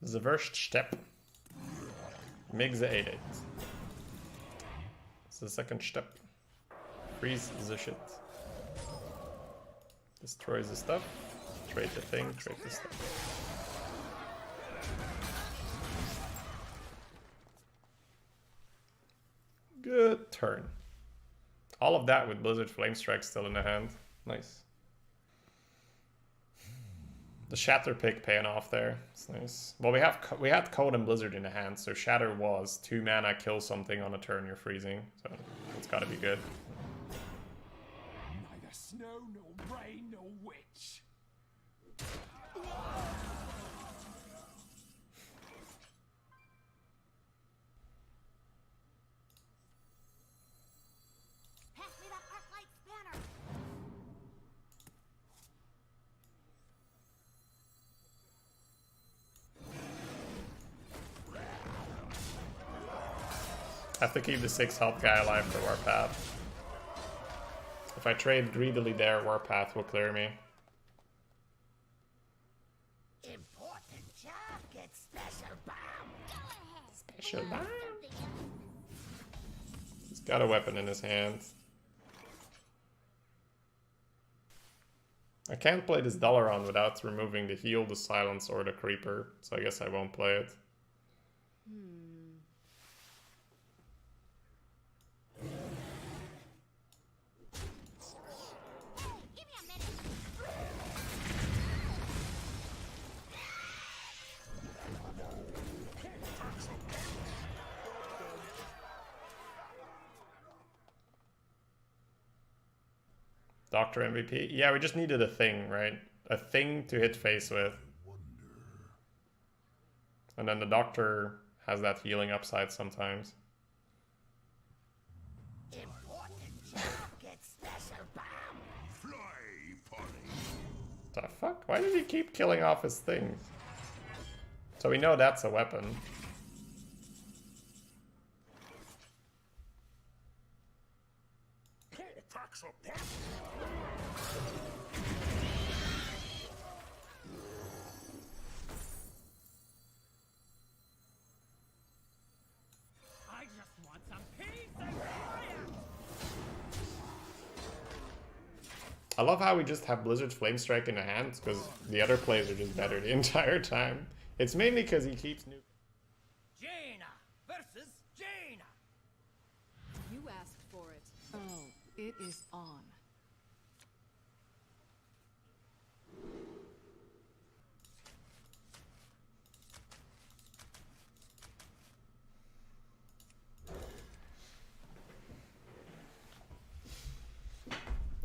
The first step. Make the 8-8. The second step. Freeze the shit. Destroy the stuff. Trade the thing, trade the stuff. Good turn. All of that with Blizzard Flame Strike still in the hand. Nice. The Shatter pick paying off there. It's nice. Well, we had Code and Blizzard in the hand, so Shatter was 2 mana, kill something on a turn you're freezing. So it's gotta be good.
Neither snow, nor rain, nor witch.
Pass me that Arclight Spanner.
I have to keep the 6 health guy alive for Warpath. If I trade greedily there, Warpath will clear me.
Important job gets special bomb. Go ahead.
Special bomb. He's got a weapon in his hand. I can't play this Dalaran without removing the heal, the silence, or the creeper, so I guess I won't play it.
Give me a minute.
Doctor MVP? Yeah, we just needed a thing, right? A thing to hit face with. And then the Doctor has that healing upside sometimes.
Important job gets special bomb.
Fly, Polly.
The fuck? Why did he keep killing off his things? So we know that's a weapon. I love how we just have Blizzard Flame Strike in the hands because the other plays are just better the entire time. It's mainly because he keeps new.
Jaina versus Jaina.
You asked for it. Oh, it is on.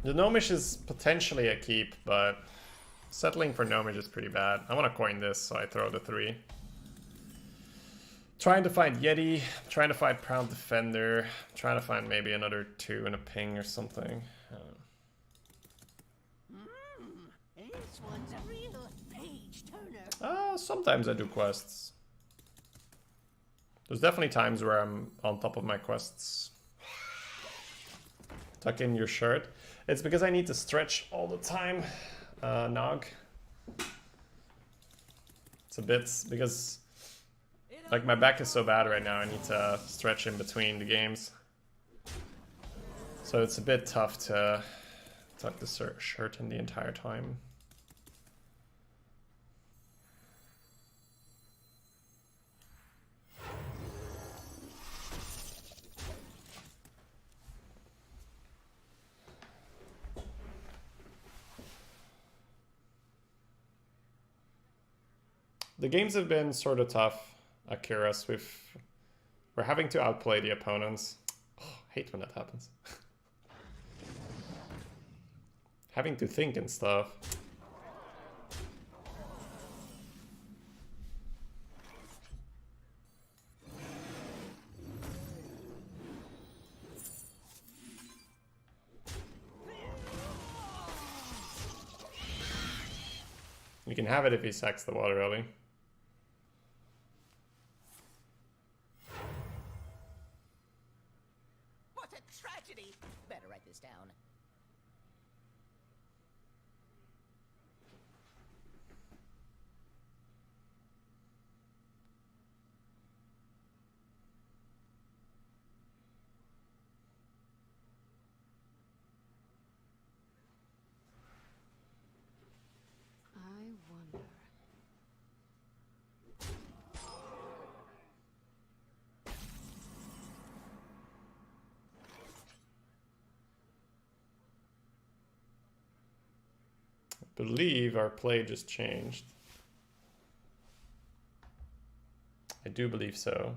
The Gnomish is potentially a keep, but settling for Gnomish is pretty bad. I want to coin this, so I throw the 3. Trying to find Yeti, trying to find Proud Defender, trying to find maybe another 2 and a ping or something.
This one's a real page turner.
Sometimes I do quests. There's definitely times where I'm on top of my quests. Tuck in your shirt. It's because I need to stretch all the time, Nog. It's a bit, because like my back is so bad right now, I need to stretch in between the games. So it's a bit tough to tuck the shirt in the entire time. The games have been sort of tough at Kyros. We're having to outplay the opponents. Oh, I hate when that happens. Having to think and stuff. You can have it if he sacks the water early.
What a tragedy! Better write this down.
I wonder.
I believe our play just changed. I do believe so.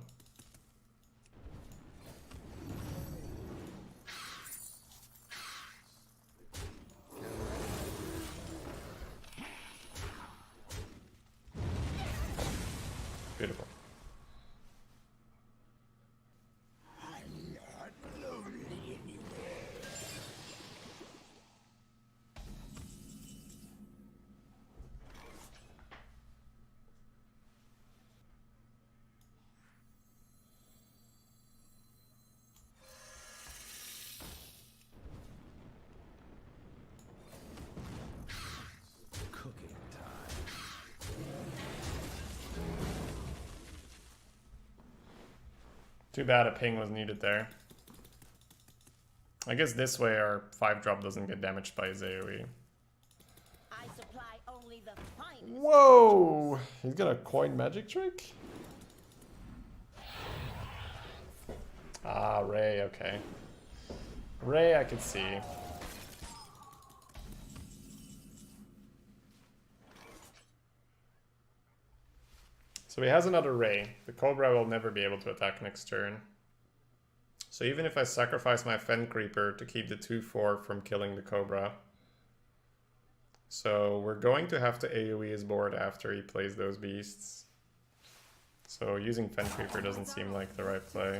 Beautiful.
Cooking time.
Too bad a ping was needed there. I guess this way our 5-drop doesn't get damaged by his AoE.
I supply only the finest.
Whoa! He's gonna coin magic trick? Ah, Ray, okay. Ray I could see. So he has another Ray. The Cobra will never be able to attack next turn. So even if I sacrifice my Fen Creeper to keep the 2/4 from killing the Cobra. So we're going to have to AoE his board after he plays those beasts. So using Fen Creeper doesn't seem like the right play.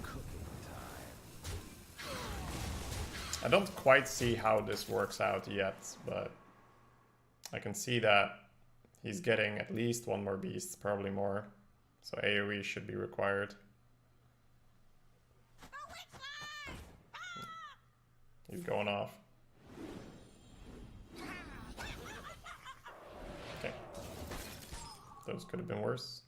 Cooking time.
I don't quite see how this works out yet, but I can see that he's getting at least one more beast, probably more. So AoE should be required. He's going off. Okay. Those could have been worse.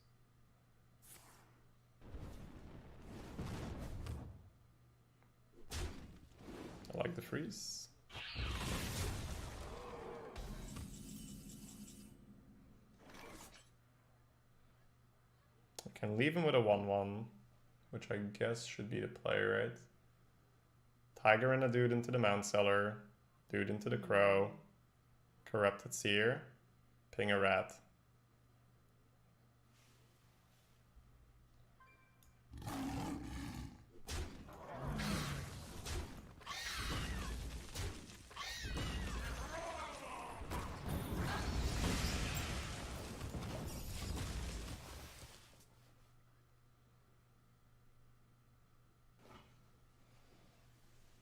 freeze. I can leave him with a 1/1, which I guess should be the play, right? Tiger and a dude into the Mount Cellar, dude into the Crow, Corrupted Seer, ping a rat.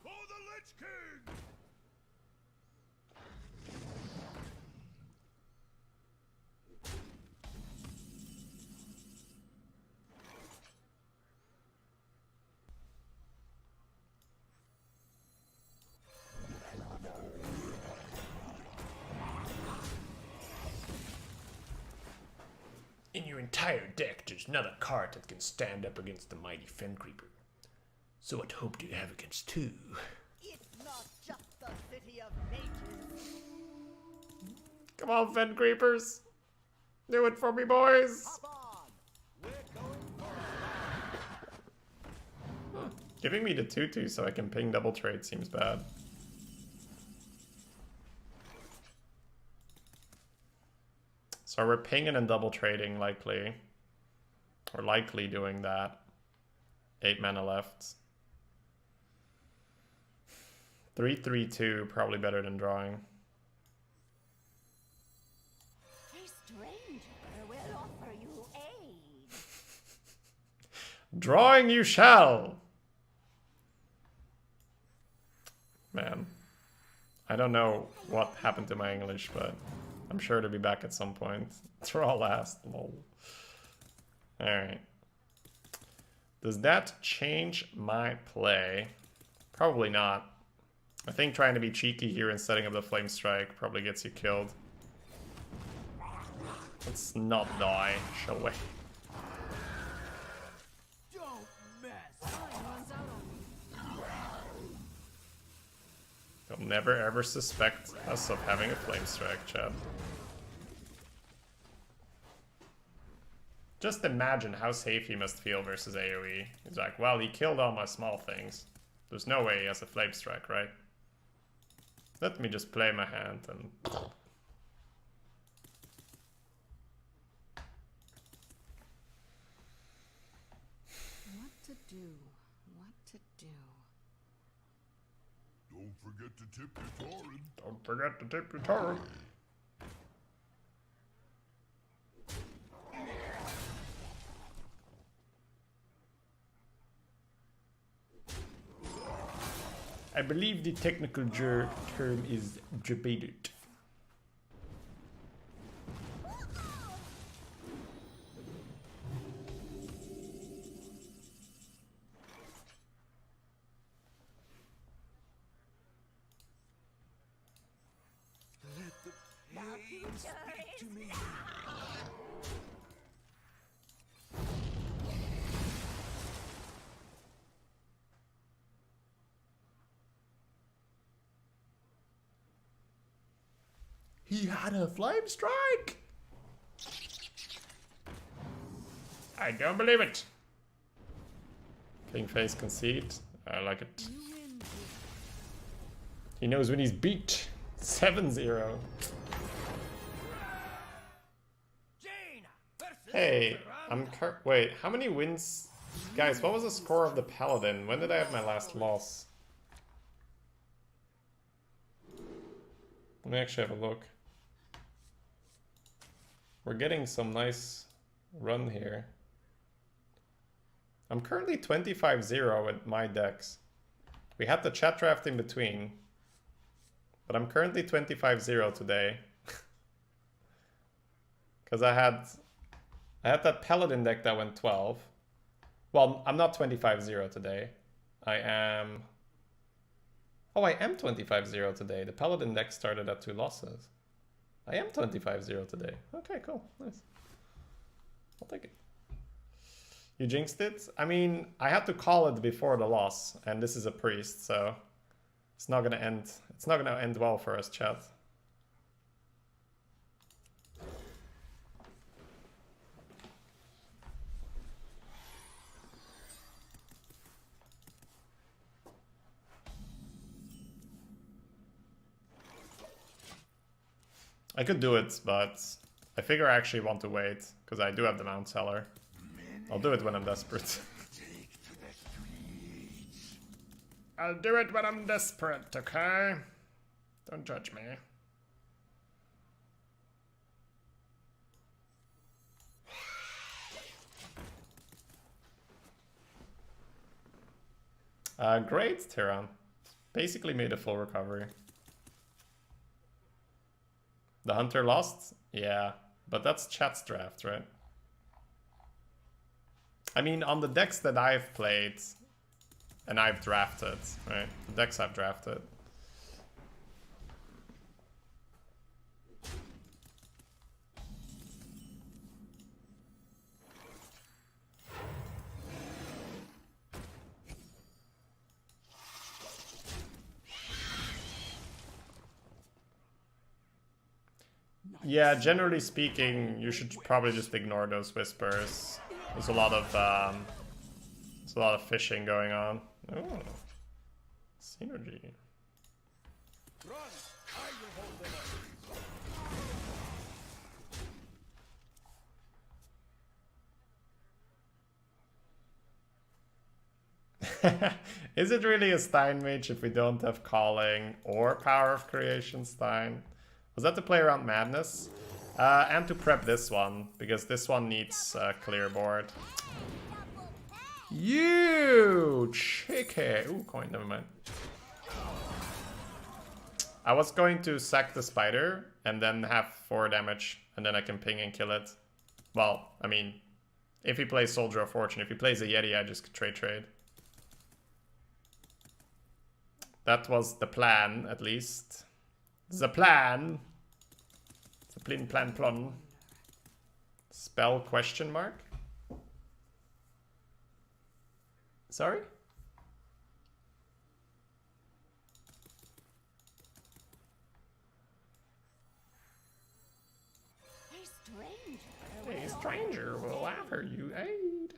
For the Lich King!
In your entire deck, there's not a card that can stand up against the mighty Fen Creeper. So what hope do you have against two?
It's not just the city of mages.
Come on, Fen Creepers! Do it for me, boys!
Hop on! We're going for
Giving me the 2/2 so I can ping double trade seems bad. So we're pinging and double trading likely. We're likely doing that. 8 mana left. 3/3/2, probably better than drawing.
A stranger will offer you aid.
Drawing you shall! Man. I don't know what happened to my English, but I'm sure to be back at some point. Draw last, lol. Alright. Does that change my play? Probably not. I think trying to be cheeky here and setting up the Flame Strike probably gets you killed. Let's not die, shall we?
Don't mess!
Time runs out on me.
You'll never ever suspect us of having a Flame Strike, chat. Just imagine how safe he must feel versus AoE. He's like, well, he killed all my small things. There's no way he has a Flame Strike, right? Let me just play my hand and...
What to do? What to do?
Don't forget to tip your Tauren.
Don't forget to tip your Tauren. I believe the technical term is debated.
Speak to me.
He had a Flame Strike! I don't believe it! King face concede. I like it.
You win.
He knows when he's beat. 7-0.
Jaina versus
Hey,
Veranda.
wait, how many wins? Guys, what was the score of the Paladin? When did I have my last loss? Let me actually have a look. We're getting some nice run here. I'm currently 25-0 with my decks. We had the chat draft in between. But I'm currently 25-0 today. Because I had that Paladin deck that went 12. Well, I'm not 25-0 today. I am 25-0 today. The Paladin deck started at 2 losses. I am 25-0 today. Okay, cool. Nice. I'll take it. You jinxed it? I mean, I had to call it before the loss, and this is a priest, so It's not gonna end. It's not gonna end well for us, chat. I could do it, but I figure I actually want to wait, because I do have the Mount Cellar. I'll do it when I'm desperate. I'll do it when I'm desperate, okay? Don't judge me. Great, Tyrann. Basically made a full recovery. The Hunter lost? Yeah, but that's chat's draft, right? I mean, on the decks that I've played, and I've drafted, right? The decks I've drafted. Yeah, generally speaking, you should probably just ignore those whispers. There's a lot of fishing going on. Oh, synergy.
Run! I will hold them
up. Is it really a Stein Mage if we don't have Calling or Power of Creation Stein? Was that to play around Madness? And to prep this one, because this one needs clear board. You chicken! Ooh, coin, never mind. I was going to sack the spider and then have 4 damage, and then I can ping and kill it. Well, I mean, if he plays Soldier of Fortune, if he plays a Yeti, I just trade. That was the plan, at least. The plan. The plan. Spell question mark? Sorry? A stranger will offer you aid.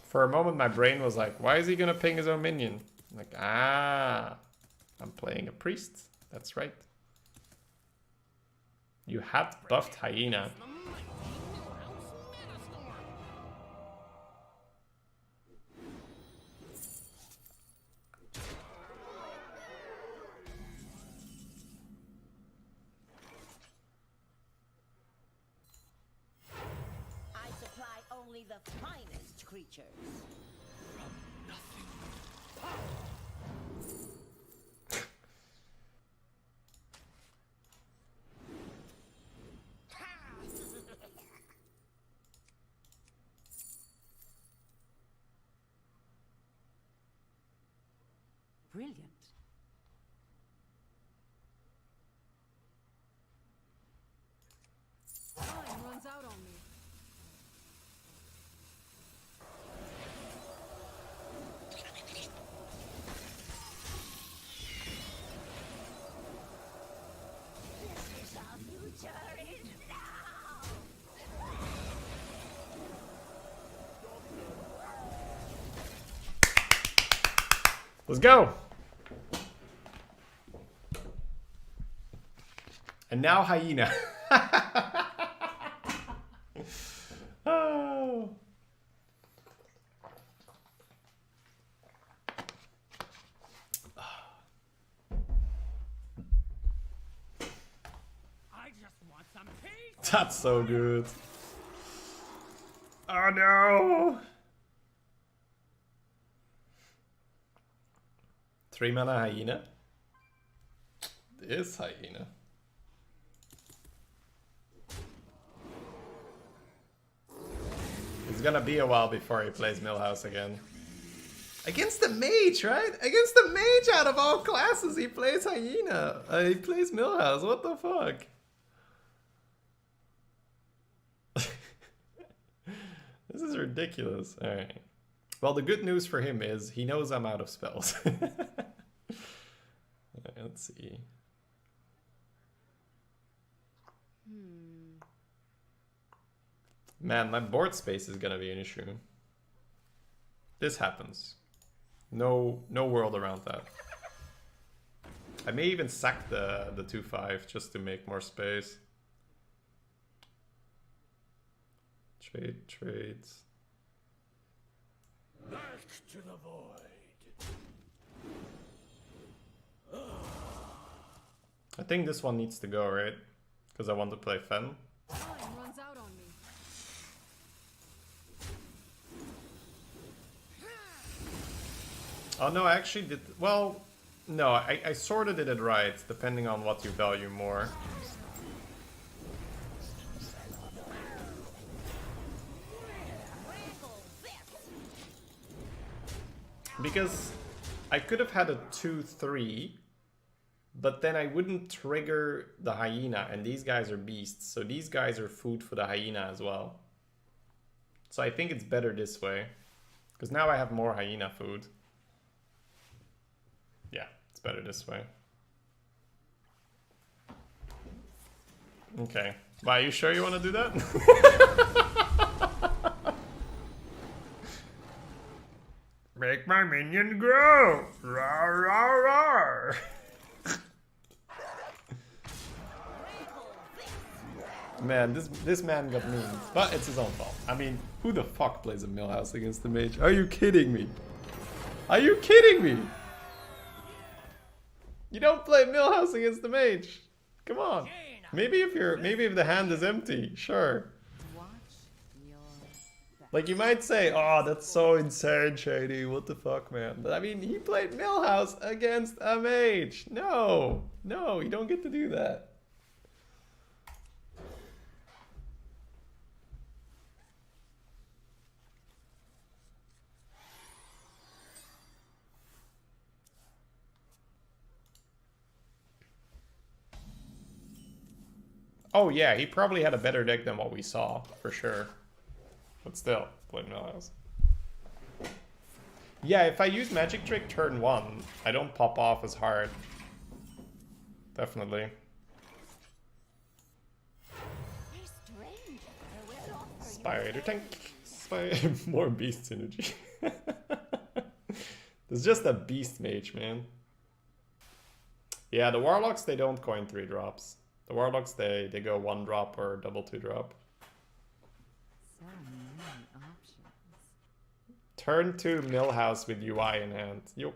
For a moment, my brain was like, why is he gonna ping his own minion? I'm like, I'm playing a priest. That's right. You had buffed Hyena.
I supply only the finest creatures.
Brilliant.
Time runs out on me.
This is our future is now.
Let's go. And now Hyena. Oh.
I just want some peace!
That's so good. Oh no. 3 mana Hyena. This Hyena. It's gonna be a while before he plays Millhouse again. Against the mage, right? Against the mage out of all classes, he plays Hyena. He plays Millhouse. What the fuck? This is ridiculous. Alright. Well, the good news for him is he knows I'm out of spells. Alright, let's see. Man, my board space is gonna be an issue. This happens. No world around that. I may even sack the 2/5 just to make more space. Trades.
Back to the void.
I think this one needs to go, right? Because I want to play Fen.
Time runs out on me.
Oh no, I actually did. Well, no, I sort of did it right, depending on what you value more. Because I could have had a 2/3, but then I wouldn't trigger the hyena, and these guys are beasts, so these guys are food for the hyena as well. So I think it's better this way, because now I have more hyena food. Yeah, it's better this way. Okay. Wow, you sure you want to do that? Make my minion grow! Rawr, rawr, rawr! Man, this man got mean, but it's his own fault. I mean, who the fuck plays a Millhouse against the mage? Are you kidding me? Are you kidding me? You don't play Millhouse against the mage. Come on. Maybe if the hand is empty, sure. Like, you might say, oh, that's so insane, Shady, what the fuck, man. But I mean, he played Millhouse against a mage. No, you don't get to do that. Oh yeah, he probably had a better deck than what we saw, for sure. But still, played Millhouse. Yeah, if I use Magic Trick turn 1, I don't pop off as hard. Definitely. Spider tank. More beast synergy. There's just a beast mage, man. Yeah, the Warlocks, they don't coin 3 drops. The Warlocks, they go 1 drop or double 2 drop.
So many options.
Turn 2 Millhouse with UI in hand. Yup.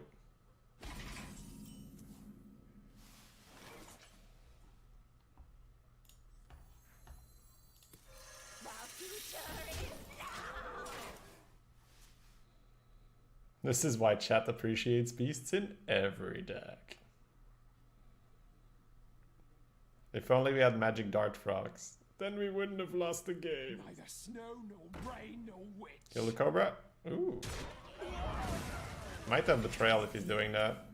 This is why chat appreciates beasts in every deck. If only we had magic dart frogs, then we wouldn't have lost the game.
Neither snow, nor rain, nor witch.
Kill the Cobra? Ooh. Might have Betrayal if he's doing that.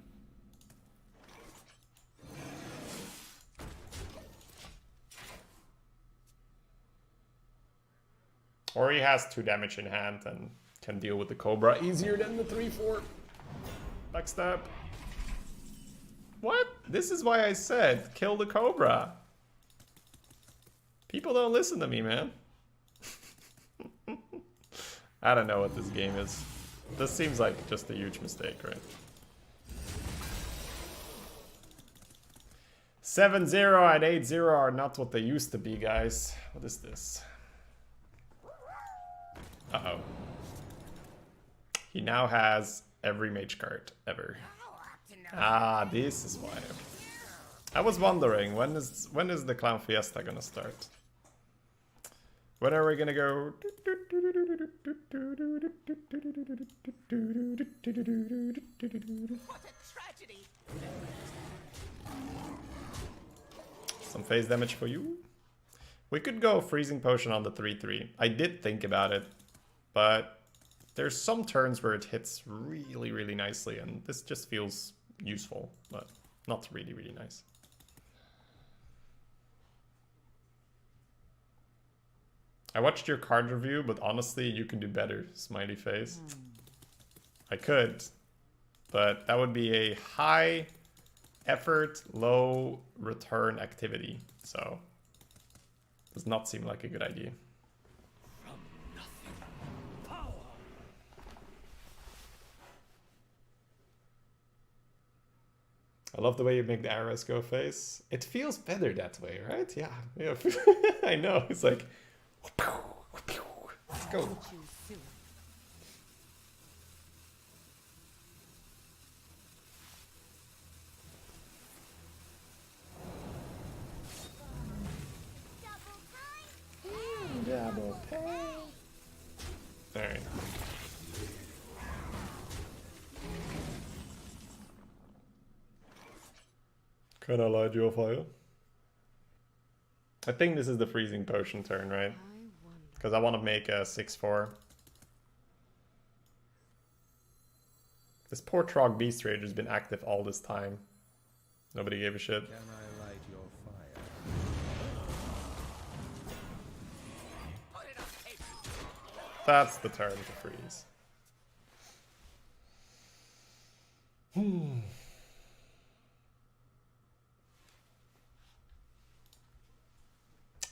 Or he has 2 damage in hand and can deal with the Cobra easier than the 3/4. Backstab. What? This is why I said kill the Cobra. People don't listen to me, man. I don't know what this game is. This seems like just a huge mistake, right? 7-0 and 8-0 are not what they used to be, guys. What is this? Uh-oh. He now has every mage card ever. Ah, this is why. I was wondering, when is the Clown Fiesta gonna start? When are we gonna go?
What a tragedy!
Some phase damage for you. We could go Freezing Potion on the 3/3. I did think about it, but there's some turns where it hits really, really nicely, and this just feels useful, but not really, really nice. I watched your card review, but honestly, you can do better, smiley face. I could, but that would be a high effort, low return activity, so does not seem like a good idea. I love the way you make the arrows go face. It feels better that way, right? Yeah, yeah. I know. It's like, let's go. Double pay. All right. Can I light you on fire? I think this is the freezing potion turn, right? Because I want to make a 6/4. This poor Trog Beast Rage has been active all this time. Nobody gave a shit.
Can I light your fire?
That's the turn to freeze.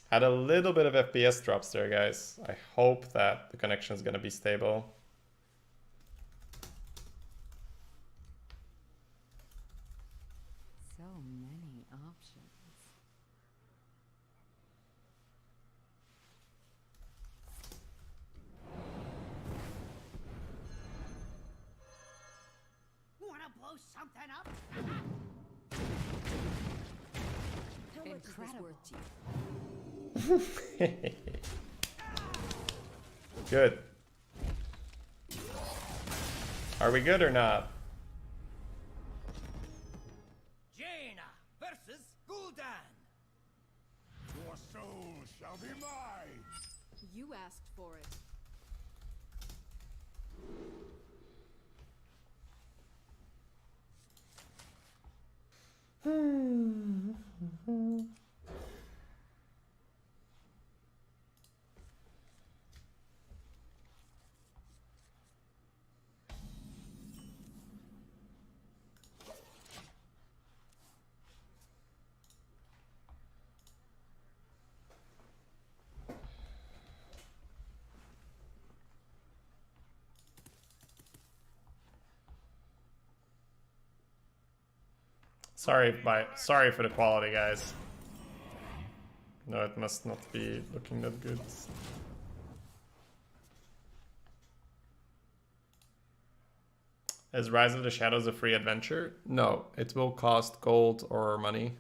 Had a little bit of FPS drops there, guys. I hope that the connection is going to be stable.
So many options.
Wanna blow something up?
Incredible.
Good. Are we good or not?
Jaina versus Gul'dan. Your soul shall be mine.
You asked for it.
Sorry for the quality, guys. No, it must not be looking that good. Is Rise of the Shadows a free adventure? No, it will cost gold or money.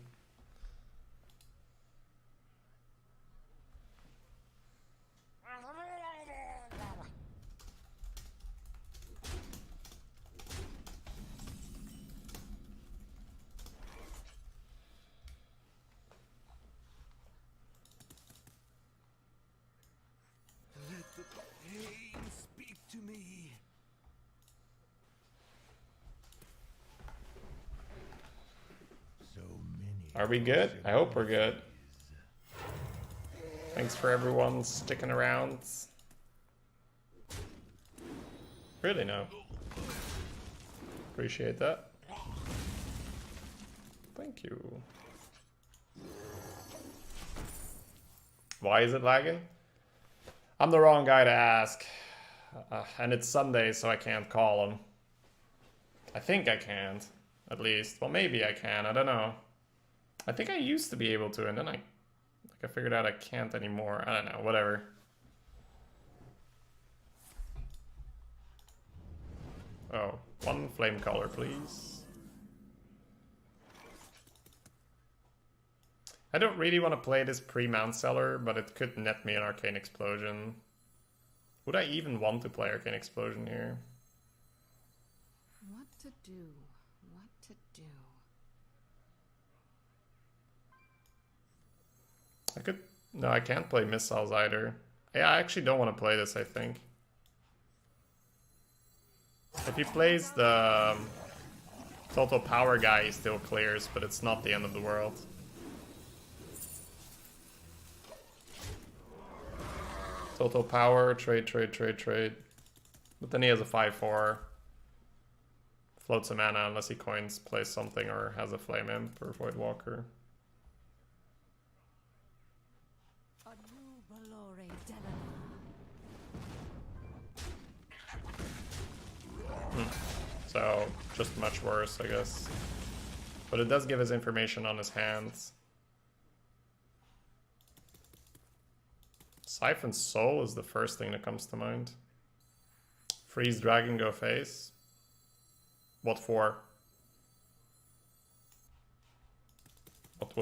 Let the pain speak to me. So many.
Are we good? I hope we're good. Thanks for everyone sticking around. Really, no. Appreciate that. Thank you. Why is it lagging? I'm the wrong guy to ask. And it's Sunday, so I can't call him. I think I can't, at least. Well, maybe I can, I don't know. I think I used to be able to, and then I figured out I can't anymore. I don't know, whatever. Oh, one flame color, please. I don't really want to play this pre-Mount Seller, but it could net me an Arcane Explosion. Would I even want to play Arcane Explosion here?
What to do? What to do?
I could... No, I can't play Missiles either. Yeah, I actually don't want to play this, I think. If he plays the total power guy, he still clears, but it's not the end of the world. Total power, trade. But then he has a 5/4. Floats a mana unless he coins, plays something, or has a Flame Imp or Void Walker. So, just much worse, I guess. But it does give us information on his hands. Siphon Soul is the first thing that comes to mind. Freeze Dragon, go face. What for? What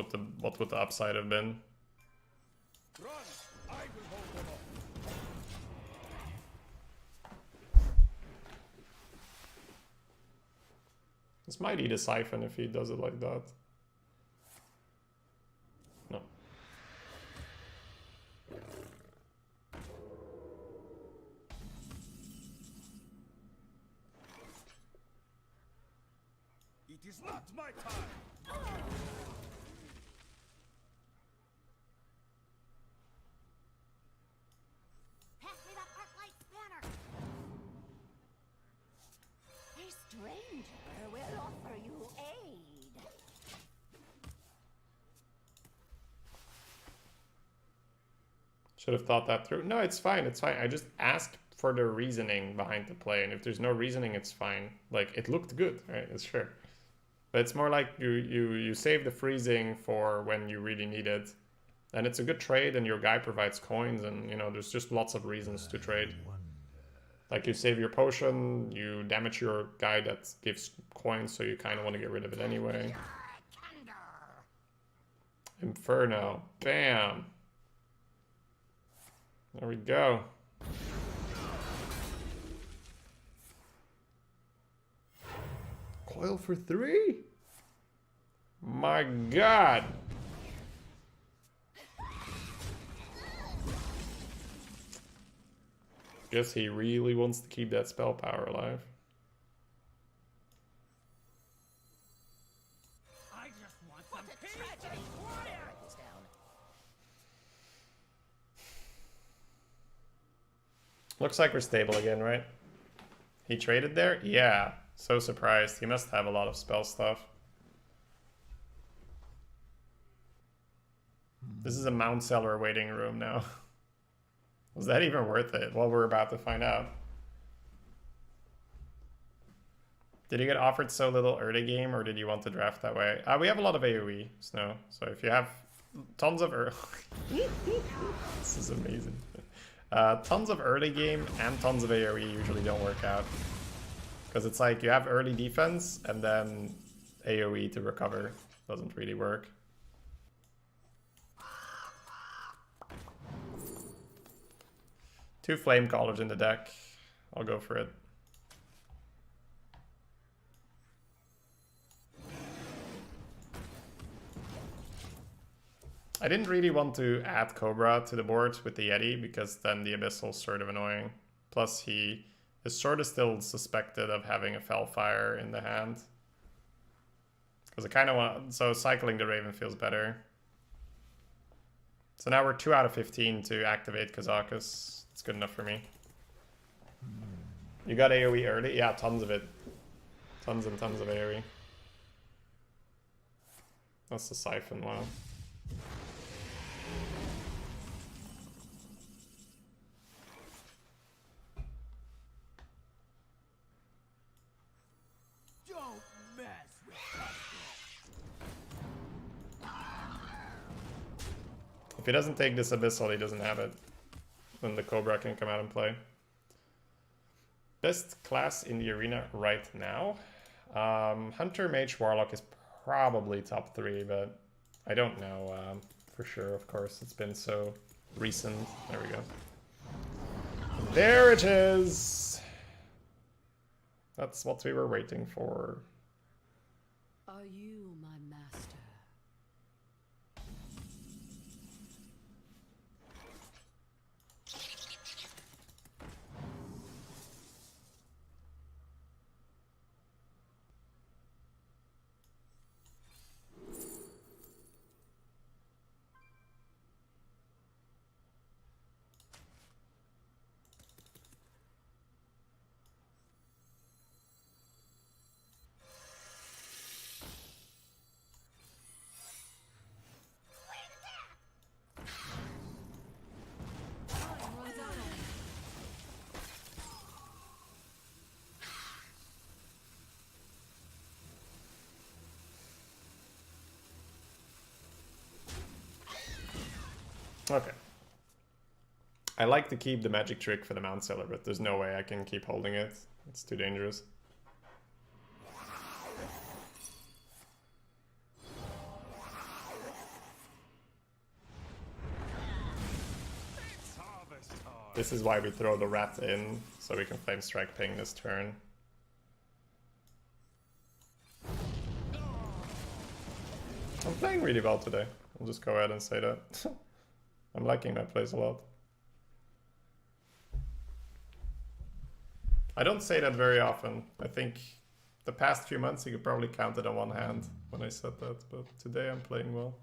would the upside have been?
Run! I will hold them off.
This might eat a Siphon if he does it like that. No.
It is not my time.
Pass me that Arclight banner. A stranger will offer you aid.
Should have thought that through. No, it's fine. It's fine. I just asked for the reasoning behind the play, and if there's no reasoning, it's fine. Like, it looked good, right? It's sure. But it's more like you save the freezing for when you really need it. And it's a good trade, and your guy provides coins, and, you know, there's just lots of reasons to trade. Like, you save your potion, you damage your guy that gives coins, so you kind of want to get rid of it anyway. Inferno. Bam. There we go. Coil for 3? My god. Guess he really wants to keep that spell power alive.
I just want some peace.
Tragedy. Write this down.
Looks like we're stable again, right? He traded there? Yeah. So surprised. He must have a lot of spell stuff. This is a Mount Cellar waiting room now. Was that even worth it? Well, we're about to find out. Did you get offered so little early game, or did you want to draft that way? We have a lot of AoE, Snow. So if you have tons of early... This is amazing. Tons of early game and tons of AoE usually don't work out. Because it's like you have early defense and then AoE to recover. Doesn't really work. Two Flame Callers in the deck. I'll go for it. I didn't really want to add Cobra to the board with the Yeti because then the Abyssal's sort of annoying. Plus he is sort of still suspected of having a Fellfire in the hand. Because I kind of want... So cycling the Raven feels better. So now we're 2 out of 15 to activate Kazakus. It's good enough for me. You got AoE early? Yeah, tons of it. Tons and tons of AoE. That's the Siphon, wow.
Don't mess with
If he doesn't take this Abyssal, he doesn't have it. Then the Cobra can come out and play. Best class in the arena right now? Hunter, Mage, Warlock is probably top 3, but I don't know for sure, of course. It's been so recent. There we go. There it is! That's what we were waiting for.
Are you my master?
Okay. I like to keep the magic trick for the Mount Seller, but there's no way I can keep holding it. It's too dangerous.
It's harvest time.
This is why we throw the rat in, so we can Flame Strike ping this turn. I'm playing really well today. I'll just go ahead and say that. I'm liking my plays a lot. I don't say that very often. I think the past few months you could probably count it on one hand when I said that, but today I'm playing well.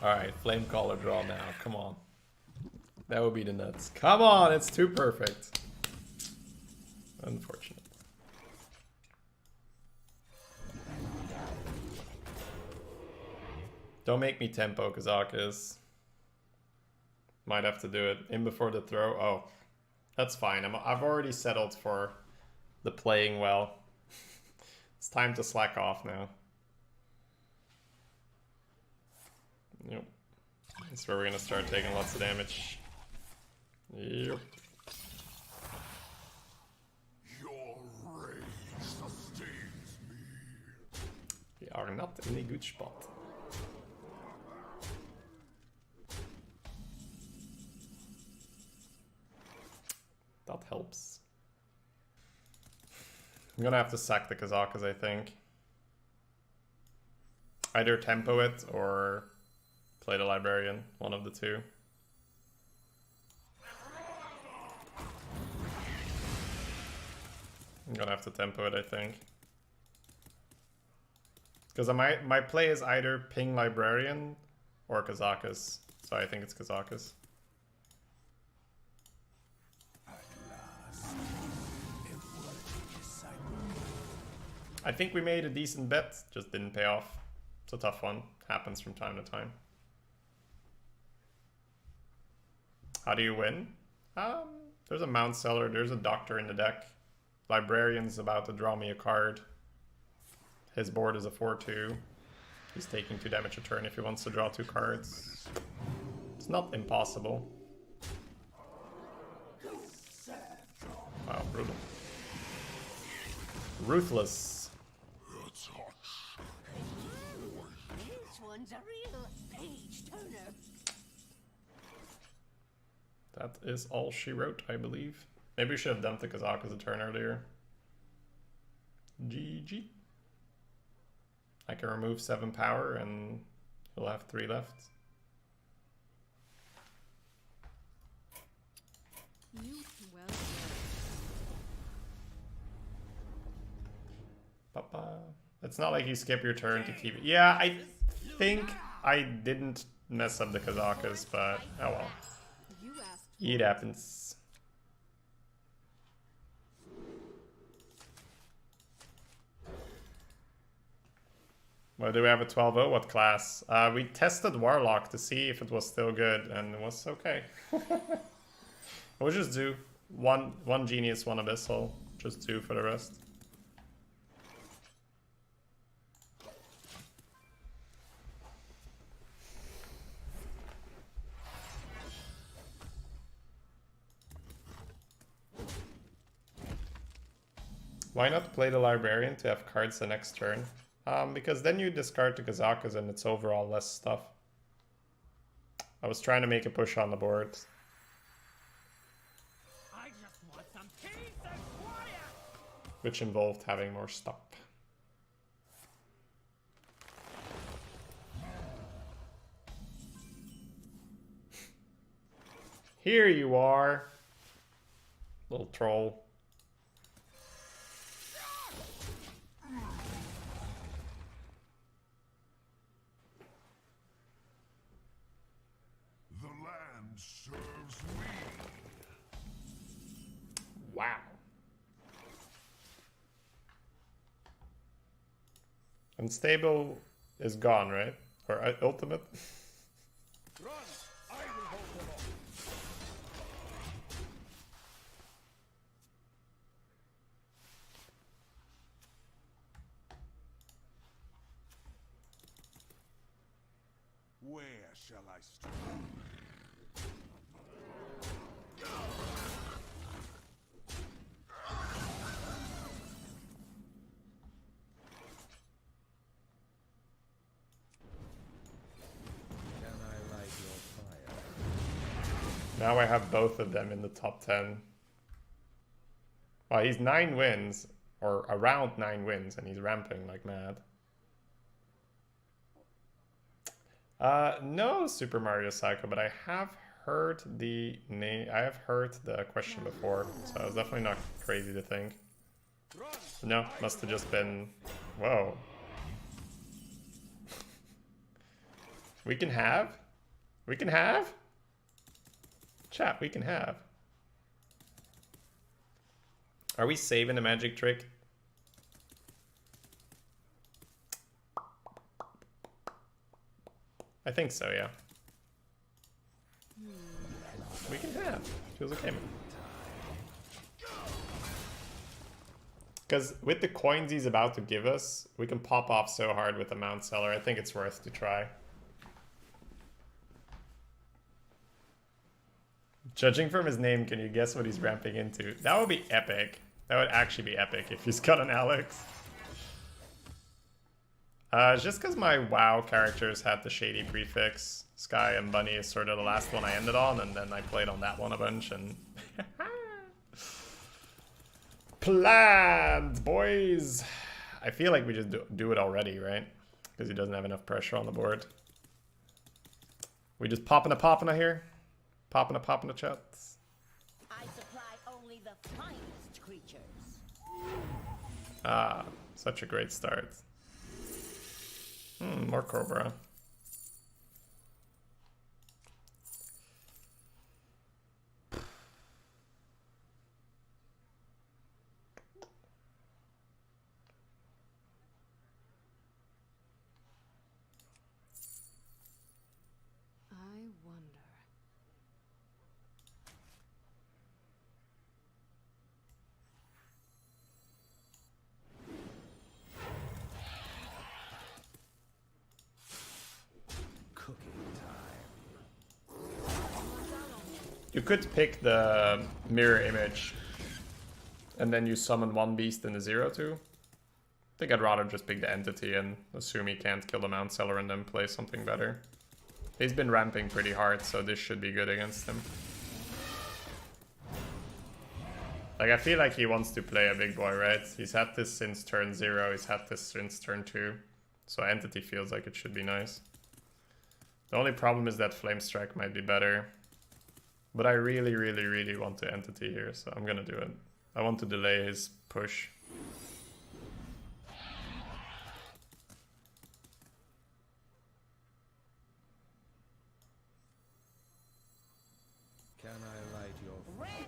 Alright, Flame Caller draw now, come on. That would be the nuts. Come on, it's too perfect. Unfortunate. Don't make me tempo Kazakas. Might have to do it in before the throw. Oh, that's fine. I've already settled for the playing well. It's time to slack off now. Yep. That's where we're gonna start taking lots of damage. Yep.
Your rage sustains me.
We are not in a good spot. That helps. I'm gonna have to sack the Kazakas, I think. Either tempo it or play the Librarian, one of the two. I'm gonna have to tempo it, I think. Because my play is either ping Librarian or Kazakas, so I think it's Kazakas. I think we made a decent bet, just didn't pay off. It's a tough one, happens from time to time. How do you win? There's a Mount Seller, there's a Doctor in the deck. Librarian's about to draw me a card. His board is a 4-2. He's taking 2 damage a turn if he wants to draw 2 cards. It's not impossible. Wow, brutal. Ruthless.
This one's a real page turner.
That is all she wrote, I believe. Maybe we should have dumped the Kazakas a turn earlier. GG. I can remove 7 power and he'll have 3 left.
You well.
Papa. It's not like you skip your turn to keep it. Yeah, I think I didn't mess up the Kazakas, but oh well.
You asked.
It happens. Well, do we have a 12-0? What class? We tested Warlock to see if it was still good, and it was okay. We'll just do one Genius, 1 Abyssal. Just 2 for the rest. Why not play the Librarian to have cards the next turn? Because then you discard the Kazakas and it's overall less stuff. I was trying to make a push on the board.
I just want some peace and quiet.
Which involved having more stop. Here you are, little troll.
The land serves me.
Wow. Unstable is gone, right? Or ultimate?
Run! I will hold them off. shall I strike?
Can I light your fire?
Now I have both of them in the top 10. Well, he's 9 wins, or around 9 wins, and he's ramping like mad. No Super Mario Psycho, but I have heard the name. I have heard the question before, so it's definitely not crazy to think. No, must have just been. Whoa. We can have? We can have? Chat, we can have. Are we saving a magic trick? I think so, yeah. We can have. Feels okay, man. Because with the coins he's about to give us, we can pop off so hard with the Mount Seller. I think it's worth to try. Judging from his name, can you guess what he's ramping into? That would be epic. That would actually be epic if he's got an Alex. It's just because my WoW characters had the Shady prefix. Sky and Bunny is sort of the last one I ended on, and then I played on that one a bunch, and... Plans, boys! I feel like we just do it already, right? Because he doesn't have enough pressure on the board. We just popping a here? Popping a chats.
I supply only the finest creatures.
Ah, such a great start. More Cobra.
I wonder.
Cooking time.
You could pick the mirror image and then you summon one beast in the 0/2. I think I'd rather just pick the entity and assume he can't kill the Mount Seller and then play something better. He's been ramping pretty hard, so this should be good against him. Like, I feel like he wants to play a big boy, right? He's had this since turn 0, he's had this since turn 2. So entity feels like it should be nice. The only problem is that Flame Strike might be better. But I really, really, really want to entity here, so I'm gonna do it. I want to delay his push.
Can I light your fire?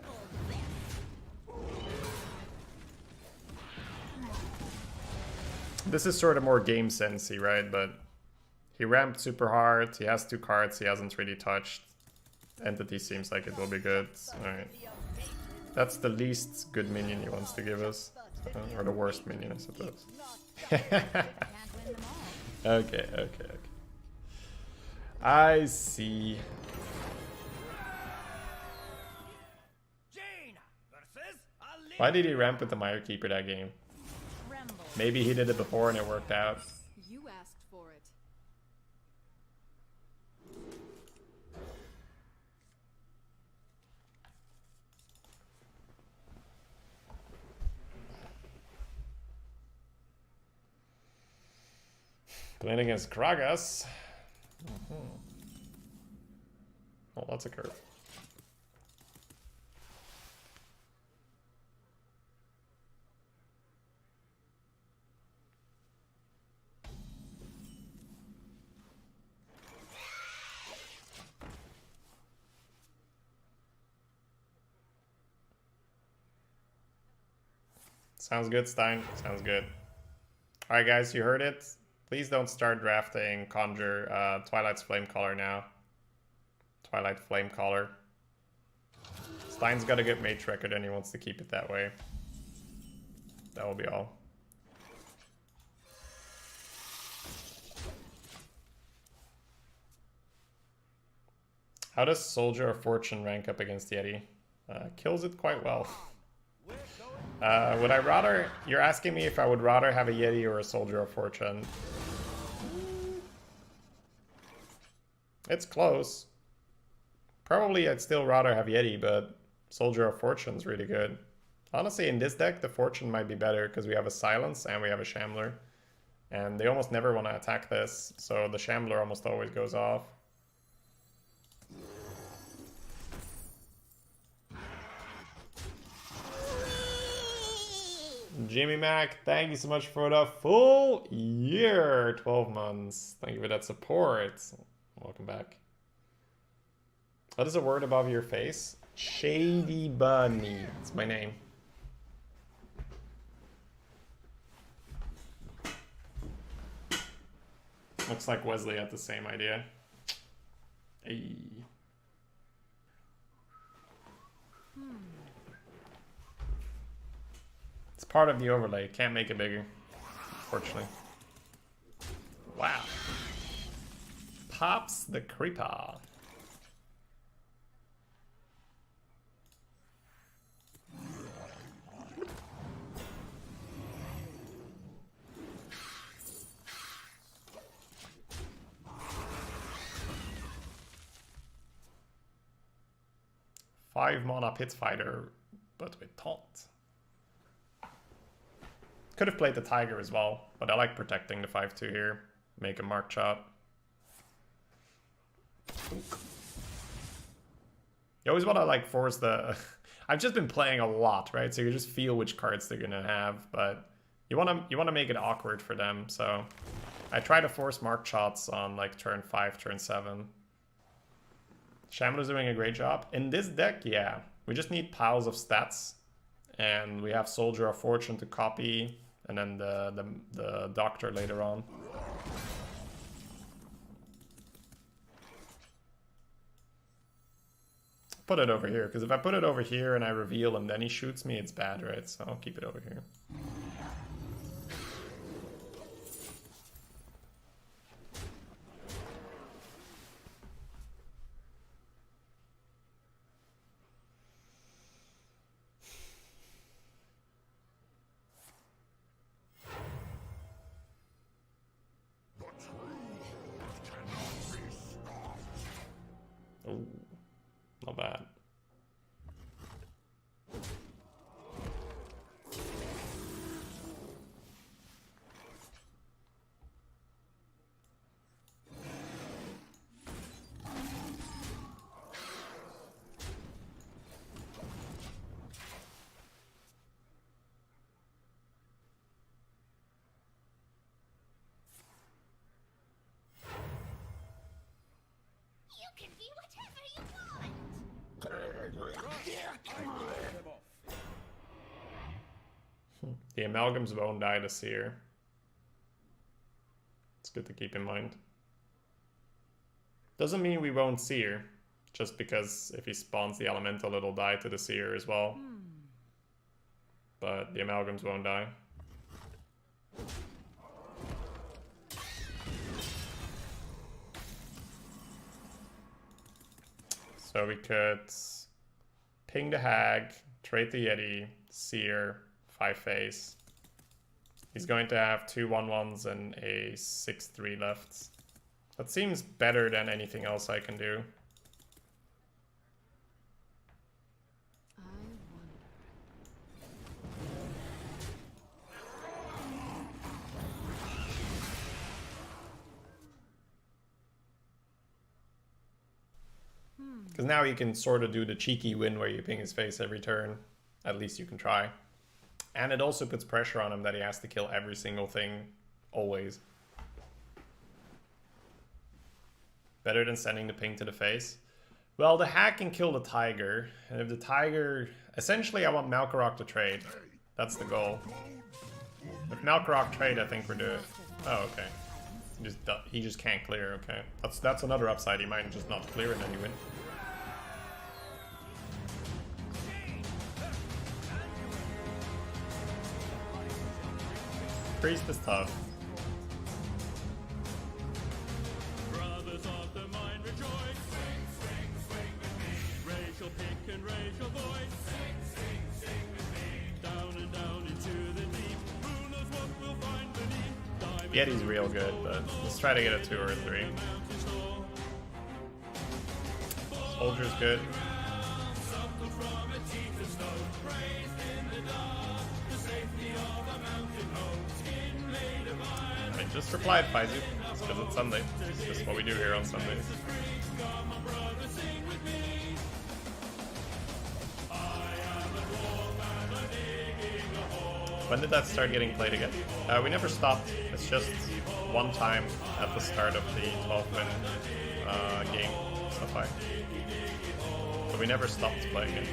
This is sort of more game sensey, right? But he ramped super hard, he has 2 cards he hasn't really touched. Entity seems like it will be good. Alright. That's the least good minion he wants to give us. Or the worst minion, I suppose. Okay. I see.
Jane versus
Why did he ramp with the Mire Keeper that game? Maybe he did it before and it worked out.
You asked for it.
Playing against Gragas. Oh, that's a curve. Sounds good, Stein. Sounds good. Alright, guys, you heard it. Please don't start drafting Conjure Twilight's Flamecaller now. Twilight Flamecaller. Stein's got a good mage record and he wants to keep it that way. That will be all. How does Soldier of Fortune rank up against Yeti? Kills it quite well. Would I rather... You're asking me if I would rather have a Yeti or a Soldier of Fortune. It's close. Probably I'd still rather have Yeti, but Soldier of Fortune's really good. Honestly, in this deck, the Fortune might be better because we have a Silence and we have a Shambler. And they almost never want to attack this, so the Shambler almost always goes off. Jimmy Mac, thank you so much for the full year, 12 months. Thank you for that support. Welcome back. What is a word above your face? Shadybunny. It's my name. Looks like Wesley had the same idea. Hey. It's part of the overlay. Can't make it bigger, unfortunately. Wow. Pops the Creeper. Five mana pit fighter, but with taunt. Could have played the Tiger as well, but I like protecting the 5/2 here. Make a mark shot. You always want to like force the... I've just been playing a lot, right? So you just feel which cards they're gonna have, but you want to make it awkward for them. So I try to force mark shots on like turn 5, turn 7. Shambler's doing a great job. In this deck, yeah. We just need piles of stats. And we have Soldier of Fortune to copy. And then the Doctor later on. Put it over here. Because if I put it over here and I reveal and then he shoots me, it's bad, right? So I'll keep it over here. Oh, not bad.
You can be whatever you want.
The amalgams won't die this year. It's good to keep in mind. Doesn't mean we won't seer, just because if he spawns the elemental, it'll die to the seer as well. But the amalgams won't die. So we could ping the Hag, trade the Yeti, seer, 5-face. He's going to have 2 1/1s and a 6/3 left. That seems better than anything else I can do. Because now you can sort of do the cheeky win where you ping his face every turn. At least you can try. And it also puts pressure on him that he has to kill every single thing, always. Better than sending the ping to the face. Well, the Hag can kill the Tiger. And if the Tiger... Essentially, I want Malkorok to trade. That's the goal. If Malkorok trade, I think we're doing... Oh, okay. He just can't clear, okay. That's another upside. He might just not clear and then you win. Priest is tough. Yeti's real good, but let's try to get a 2 or a 3. Soldier's good. I just replied, Faizu. It's because it's Sunday. It's just what we do here on Sundays. When did that start getting played again? We never stopped. It's just one time at the start of the 12-win game, stuff like. But we never stopped playing it.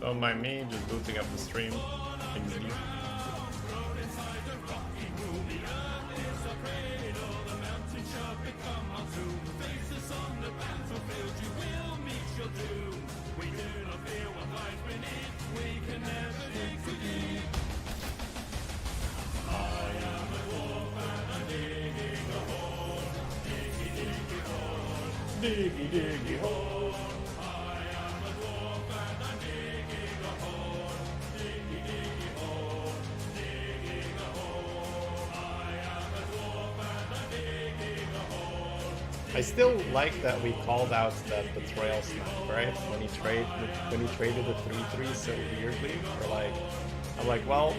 Oh, my Mage is booting up the stream. Easy. Diggy, diggy, hole. I still like that we called out that betrayal snap, right? When he traded the 3/3 so weirdly. I'm like, well,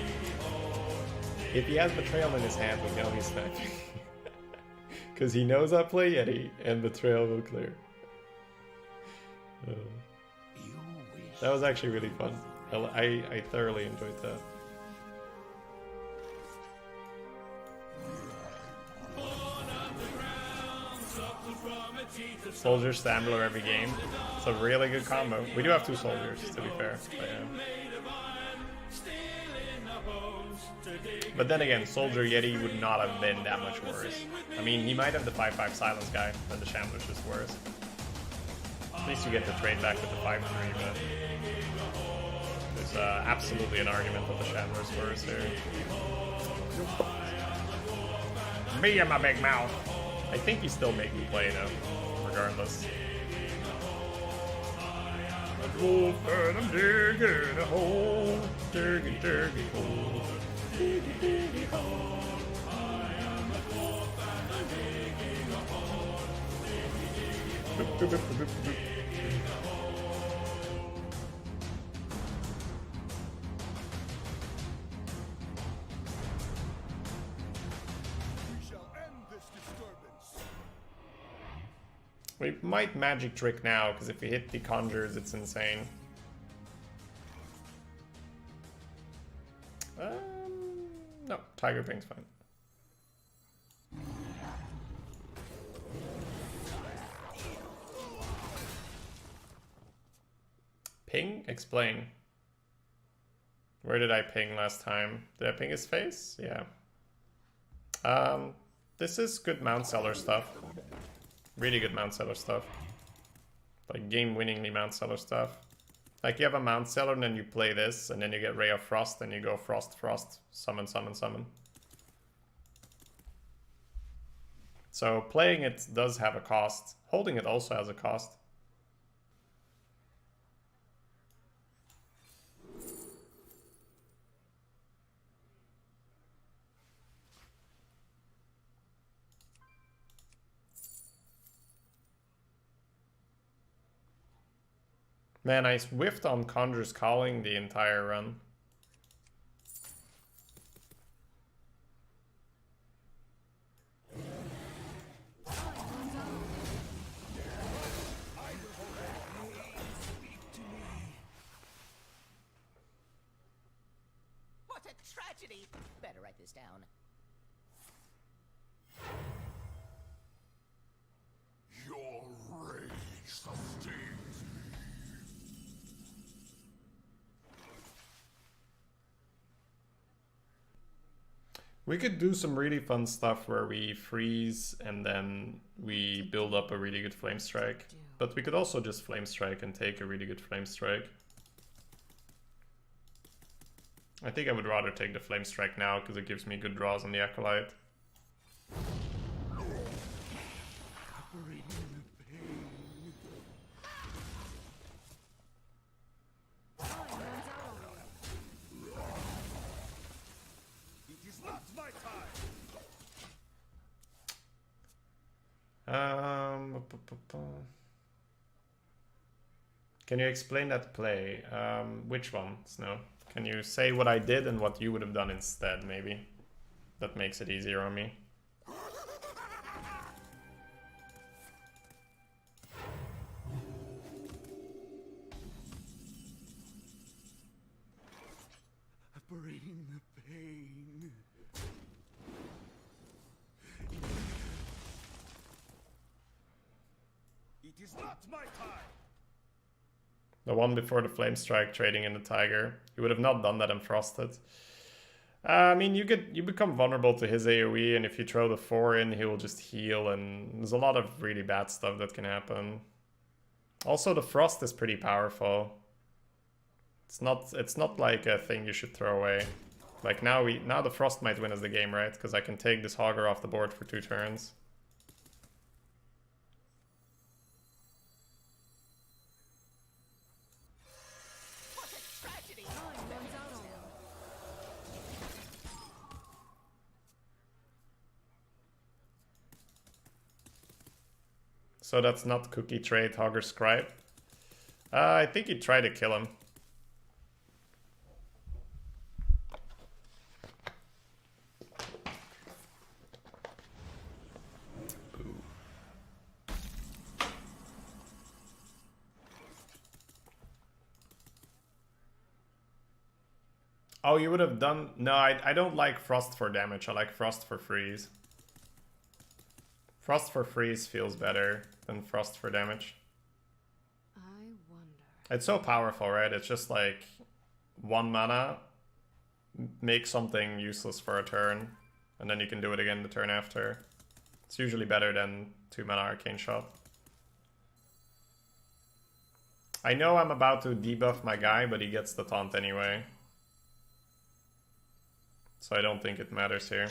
if he has betrayal in his hand, we know he's sniping. Because he knows I play Yeti, and betrayal will clear. That was actually really fun. I thoroughly enjoyed that. Soldier Stambler every game. It's a really good combo. We do have 2 soldiers, to be fair. But then again, Soldier Yeti would not have been that much worse. I mean, he might have the 5/5 silence guy, but the Shambler's just worse. At least you get the trade back with the 5/3, but there's absolutely an argument that the Shambler's worse here. Me and my big mouth. I think he still make me play though, regardless. I'm digging a hole, digging a hole, digging a hole. We might magic trick now, because if we hit the Conjurers, it's insane. No, Tiger Ping's fine. Ping? Explain. Where did I ping last time? Did I ping his face? Yeah. This is good Mount Seller stuff. Really good Mount Seller stuff. Like game-winningly Mount Seller stuff. Like you have a Mount Seller and then you play this and then you get Ray of Frost and you go Frost, Frost, summon, summon, summon. So playing it does have a cost. Holding it also has a cost. Man, I whiffed on Conjurer's Calling the entire run.
What a tragedy! Better write this down.
Your rage sustains.
We could do some really fun stuff where we freeze and then we build up a really good flame strike. But we could also just flame strike and take a really good flame strike. I think I would rather take the flame strike now because it gives me good draws on the acolyte.
It is not my time.
Can you explain that play? Which one, Snow? Can you say what I did and what you would have done instead, maybe? That makes it easier on me.
Bring the pain. It is not my time.
The one before the flame strike, trading in the tiger. You would have not done that in Frosted. I mean, you become vulnerable to his AoE, and if you throw the 4 in, he will just heal, and there's a lot of really bad stuff that can happen. Also, the frost is pretty powerful. It's not like a thing you should throw away. Like now the frost might win us the game, right? Because I can take this Hogger off the board for 2 turns. So that's not cookie trade, Hogger Scribe. I think he tried to kill him. Oh, you would have done... No, I don't like Frost for damage. I like Frost for freeze. Frost for freeze feels better than Frost for damage.
I wonder.
It's so powerful, right? It's just like 1 mana, make something useless for a turn, and then you can do it again the turn after. It's usually better than 2 mana Arcane Shot. I know I'm about to debuff my guy, but he gets the taunt anyway. So I don't think it matters here.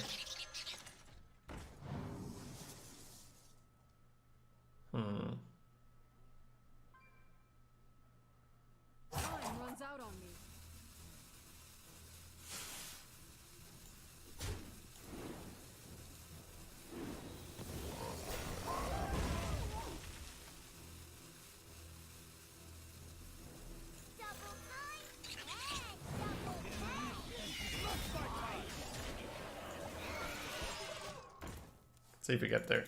Time runs out on me.
See if we get there.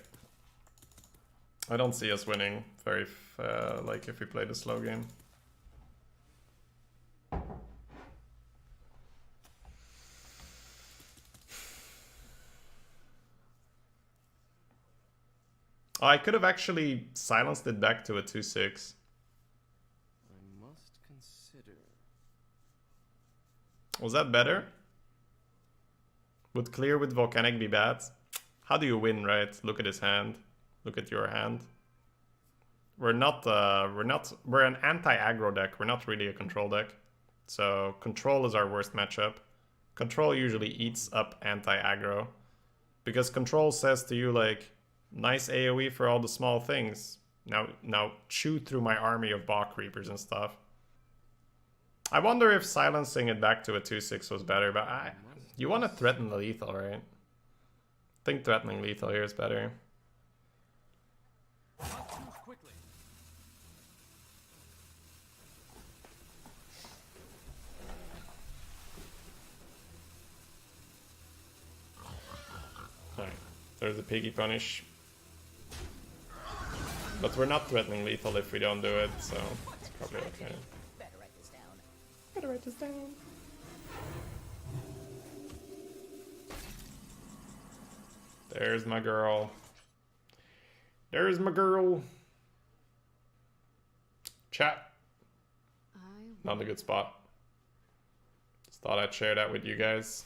I don't see us winning very, like if we play the slow game. Oh, I could have actually silenced it back to a 2/6.
I must consider.
Was that better? Would clear with Volcanic be bad? How do you win, right? Look at his hand. Look at your hand. We're an anti-aggro deck. We're not really a control deck. So control is our worst matchup. Control usually eats up anti-aggro. Because control says to you like, nice AoE for all the small things. Now chew through my army of Bog Creepers and stuff. I wonder if silencing it back to a 2/6 was better, but you want to threaten the lethal, right? I think threatening lethal here is better.
Not too quickly.
Alright, there's a piggy punish. But we're not threatening lethal if we don't do it, so it's probably okay.
Better write this down.
Better write this down. There's my girl. There's my girl. Chat. Not a good spot. Just thought I'd share that with you guys.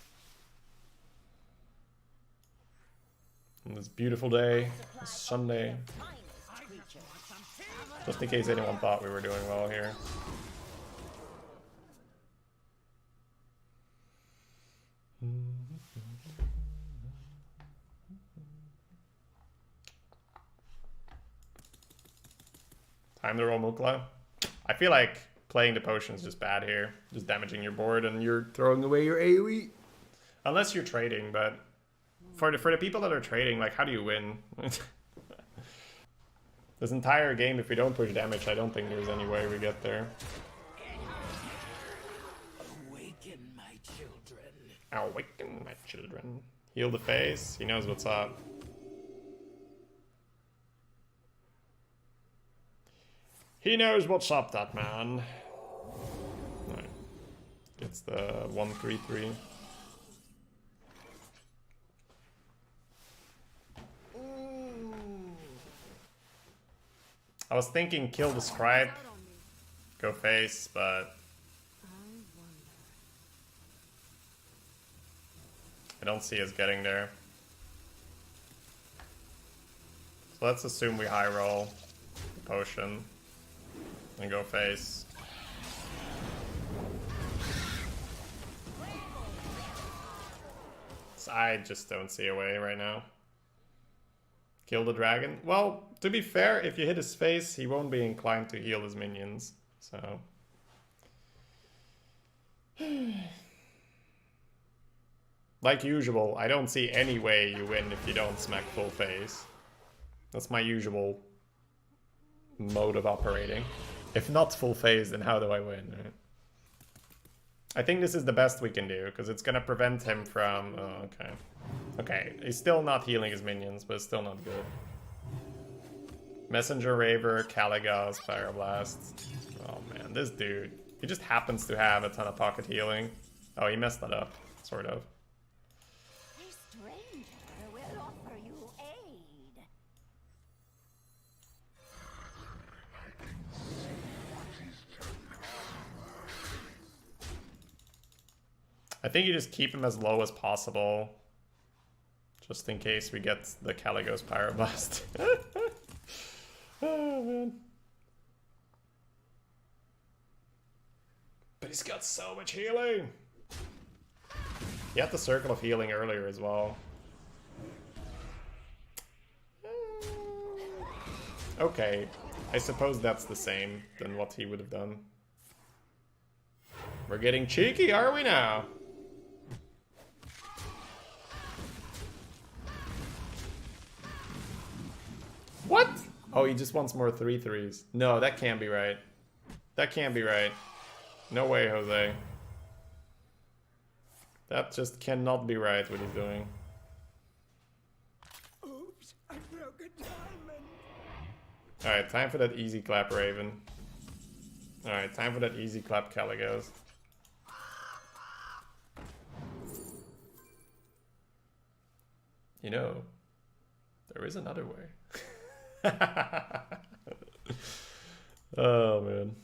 On this beautiful day, this Sunday. Just in case anyone thought we were doing well here. Time to roll Mukla. I feel like playing the potion is just bad here. Just damaging your board and you're throwing away your AoE. Unless you're trading, but for the people that are trading, like, how do you win? This entire game, if we don't push damage, I don't think there's any way we get there.
Awaken my children.
Awaken my children. Heal the face. He knows what's up. He knows what's up, that man. Right. Gets the 1/3/3. I was thinking kill the scribe, go face, but I don't see us getting there. So let's assume we high roll the potion and go face. So I just don't see a way right now. Kill the dragon. Well, to be fair, if you hit his face, he won't be inclined to heal his minions. So like usual, I don't see any way you win if you don't smack full face. That's my usual mode of operating. If not full phase, then how do I win? Right? I think this is the best we can do, because it's going to prevent him from... Oh, okay. Okay, he's still not healing his minions, but it's still not good. Messenger Raver, Caligos, Pyroblast. Oh man, this dude. He just happens to have a ton of pocket healing. Oh, he messed that up, sort of.
A stranger will offer you aid.
I think you just keep him as low as possible. Just in case we get the Caligos Pyroblast. Oh, man. But he's got so much healing. He had the Circle of Healing earlier as well. Okay. I suppose that's the same than what he would have done. We're getting cheeky, are we now? What? Oh, he just wants more 3/3s. No, that can't be right. That can't be right. No way, Jose. That just cannot be right, what he's doing.
Oops, I broke a diamond.
Alright, time for that easy clap, Raven. Alright, time for that easy clap, Caligos. You know, there is another way. Oh man.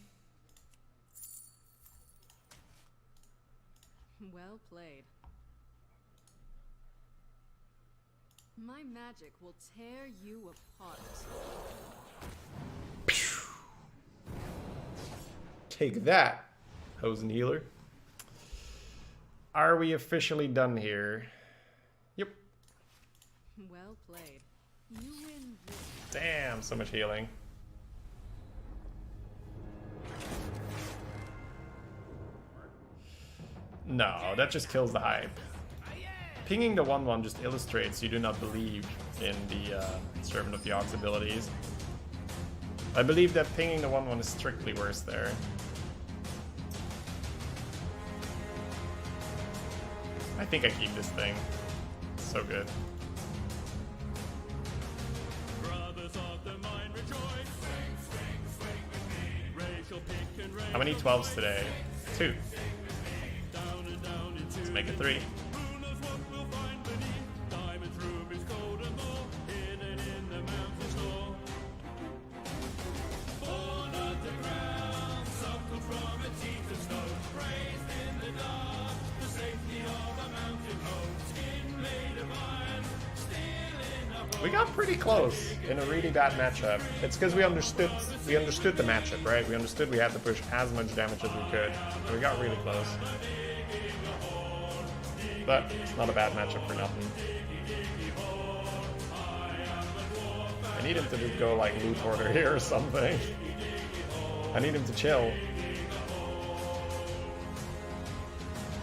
Well played. My magic will tear you apart.
Take that, Hosen Healer. Are we officially done here? Yep.
Well played. You win this.
Damn, so much healing. No, that just kills the hype. Pinging the 1/1 just illustrates you do not believe in the Servant of the Ox abilities. I believe that pinging the 1/1 is strictly worse there. I think I keep this thing. It's so good. How many 12s today? 2. Let's make it 3. We got pretty close in a really bad matchup. It's because we understood the matchup, right? We understood we had to push as much damage as we could. And we got really close. But it's not a bad matchup for nothing. I need him to just go like loot order here or something. I need him to chill.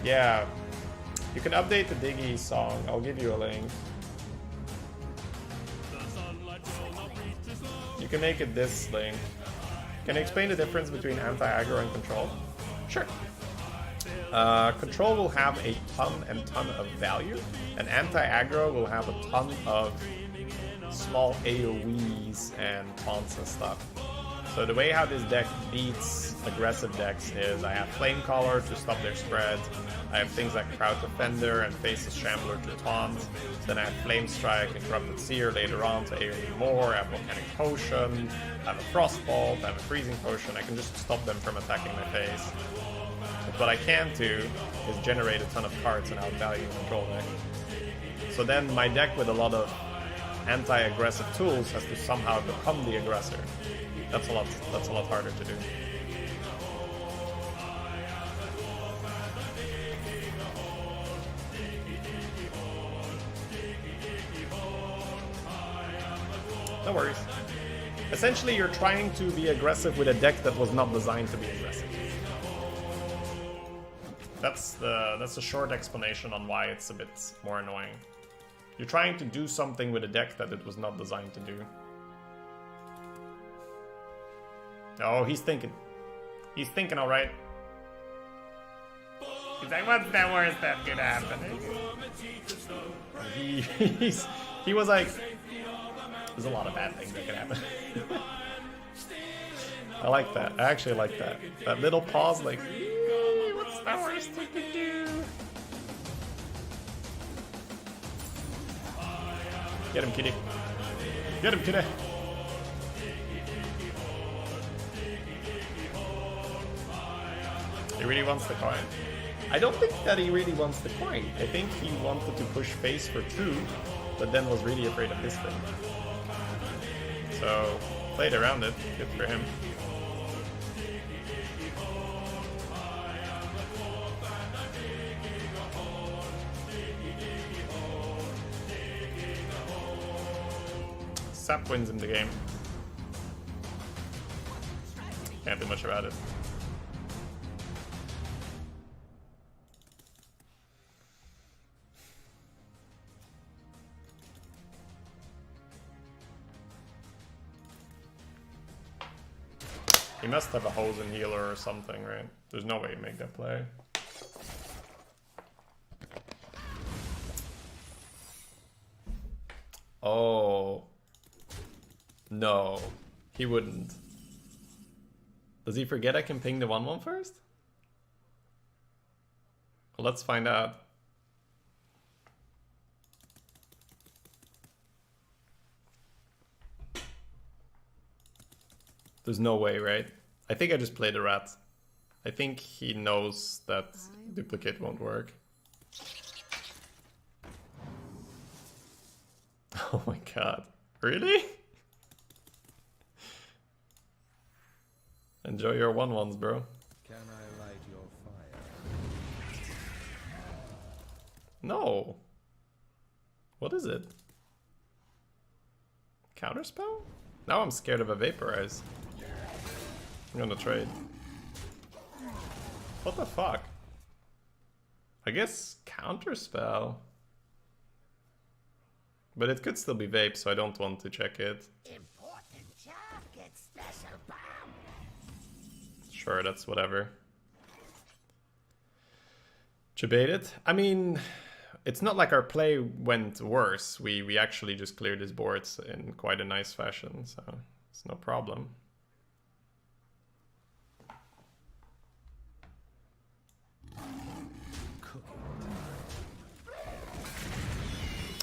Yeah. You can update the Diggy song. I'll give you a link. You can make it this link. Can you explain the difference between anti-aggro and control? Sure. Control will have a ton of value, and anti-aggro will have a ton of small AoEs and taunts and stuff. So the way how this deck beats aggressive decks is I have Flamecaller to stop their spread, I have things like Crowd Defender and Faceless Shambler to taunt, then I have Flame Strike and Corrupted Seer later on to AoE more, I have Volcanic Potion, I have a Frostbolt, I have a Freezing Potion, I can just stop them from attacking my face. But what I can't do is generate a ton of cards and outvalue a control deck. So then my deck with a lot of anti-aggressive tools has to somehow become the aggressor. That's a lot harder to do. No worries. Essentially, you're trying to be aggressive with a deck that was not designed to be aggressive. That's the short explanation on why it's a bit more annoying. You're trying to do something with a deck that it was not designed to do. Oh, he's thinking. He's thinking alright. He's like, what's the worst that could happen? He was like, there's a lot of bad things that could happen. I like that. I actually like that. That little pause, like, what's the worst we could do? Get him, kitty. Get him, kitty. He really wants the coin. I don't think that he really wants the coin. I think he wanted to push face for 2, but then was really afraid of this thing. So, played around it. Good for him. Sap wins him the game. Can't do much about it. He must have a Hosen healer or something, right? There's no way you make that play. Oh. No. He wouldn't. Does he forget I can ping the 1/1 first? Well, let's find out. There's no way, right? I think I just played a rat. I think he knows that duplicate won't work. Oh my god. Really? Enjoy your 1/1s, bro.
Can I light your fire?
No. What is it? Counterspell? Now I'm scared of a Vaporize. I'm gonna trade. What the fuck? I guess Counterspell. But it could still be Vape, so I don't want to check it.
Important job gets special bomb.
Sure, that's whatever. Debated. I mean, it's not like our play went worse. We actually just cleared his boards in quite a nice fashion, so it's no problem.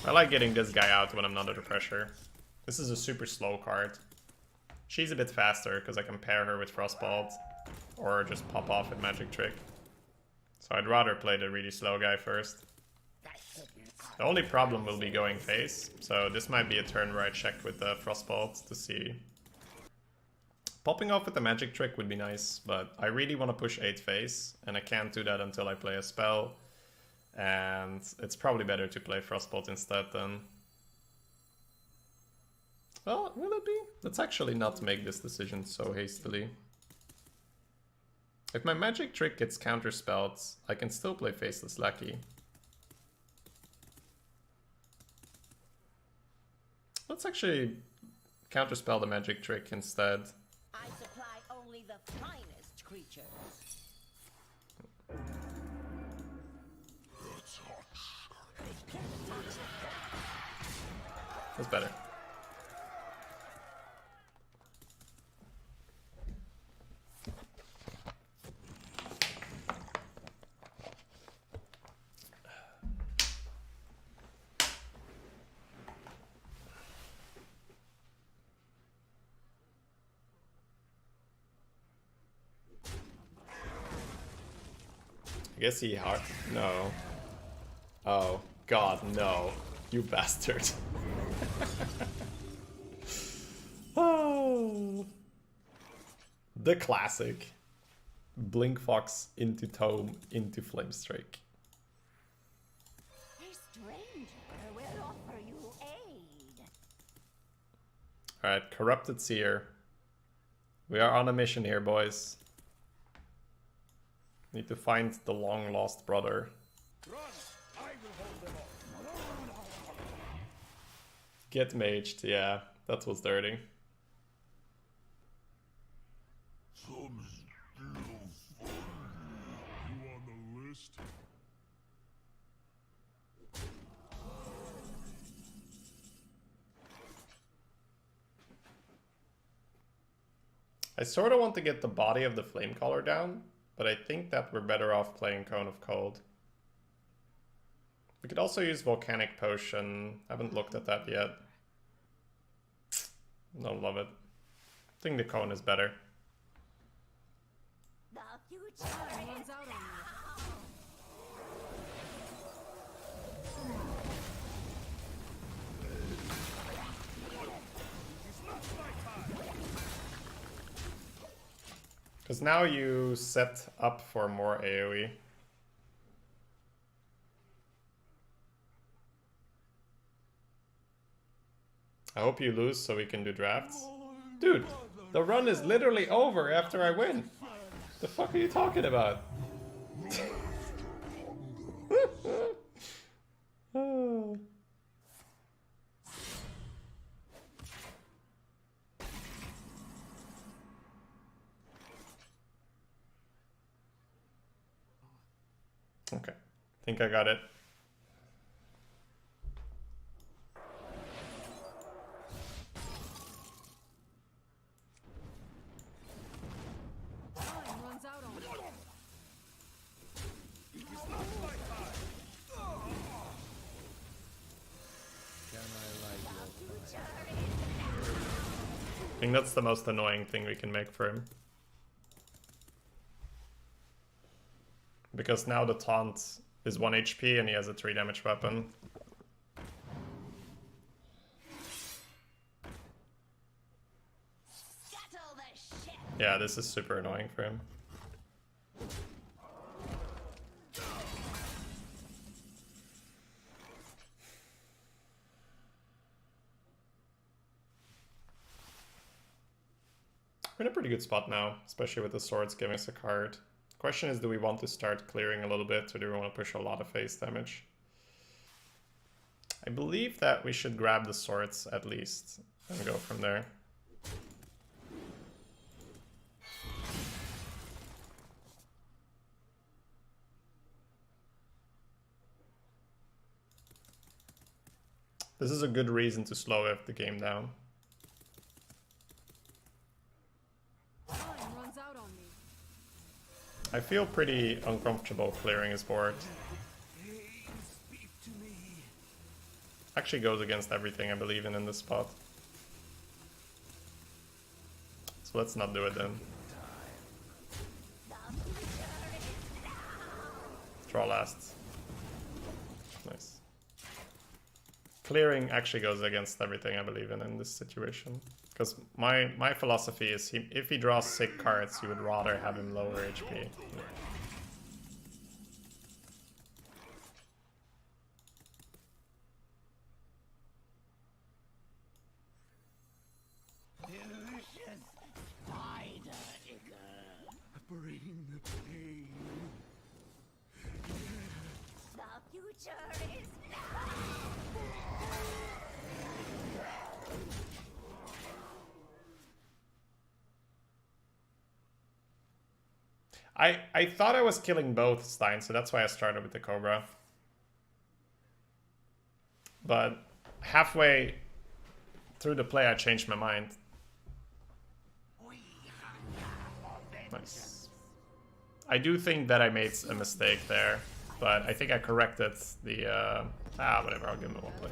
I like getting this guy out when I'm not under pressure. This is a super slow card. She's a bit faster because I can pair her with Frostbolt or just pop off with Magic Trick. So I'd rather play the really slow guy first.
The hidden
The only problem will be going face, so this might be a turn where I check with the Frostbolt to see. Popping off with the magic trick would be nice, but I really want to push 8 face, and I can't do that until I play a spell. And it's probably better to play Frostbolt instead then. Well, will it be? Let's actually not make this decision so hastily. If my magic trick gets counterspelled, I can still play Faceless Lackey. Let's actually counterspell the magic trick instead.
I supply only the finest creatures.
That's better. I guess he hard. No. Oh, God, no. You bastard. Oh. The classic. Blink Fox into Tome into Flamestrike.
A stranger will offer you aid.
Alright, Corrupted Seer. We are on a mission here, boys. Need to find the long lost brother.
Run! I will hold them off.
Get maged, yeah, that was dirty.
Some still funny. You on the list?
I sort of want to get the body of the Flamecaller down, but I think that we're better off playing Cone of Cold. We could also use Volcanic Potion. Haven't looked at that yet. Don't love it. I think the Cone is better.
The future
Time runs
is
out on me.
Because now you set up for more AoE. I hope you lose so we can do drafts. Dude, the run is literally over after I win. The fuck are you talking about? Oh. Okay, think I got it.
Time runs out on me.
Can I light your fire?
I think that's the most annoying thing we can make for him. Because now the taunt is 1 HP and he has a 3 damage weapon.
scuttle the ship.
Yeah, this is super annoying for him. We're in a pretty good spot now, especially with the swords giving us a card. Question is, do we want to start clearing a little bit, or do we want to push a lot of face damage? I believe that we should grab the swords at least, and go from there. This is a good reason to slow the game down.
Time runs out on me.
I feel pretty uncomfortable clearing his board.
Speak to me.
Actually goes against everything I believe in this spot. So let's not do it then. Draw last. Nice. Clearing actually goes against everything I believe in this situation. Because my philosophy is if he draws sick cards, you would rather have him lower HP.
Bring the pain.
The future is now.
I thought I was killing both Stein, so that's why I started with the Cobra. But halfway through the play, I changed my mind. Nice. I do think that I made a mistake there, but I think I corrected the... whatever, I'll give him a one play.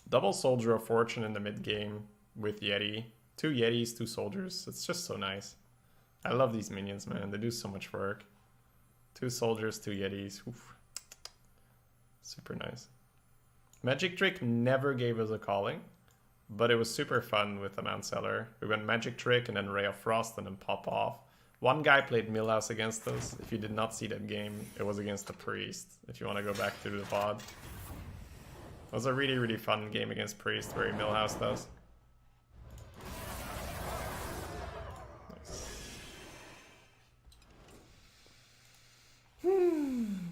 Double Soldier of Fortune in the mid-game with Yeti. 2 Yetis, 2 soldiers. It's just so nice. I love these minions, man. They do so much work. 2 soldiers, 2 Yetis. Oof. Super nice. Magic Trick never gave us a calling, but it was super fun with the Mountseller. We went Magic Trick and then Ray of Frost and then Pop Off. One guy played Millhouse against us. If you did not see that game, it was against the Priest. If you want to go back to the VOD. It was a really, really fun game against Priest where he Millhoused us.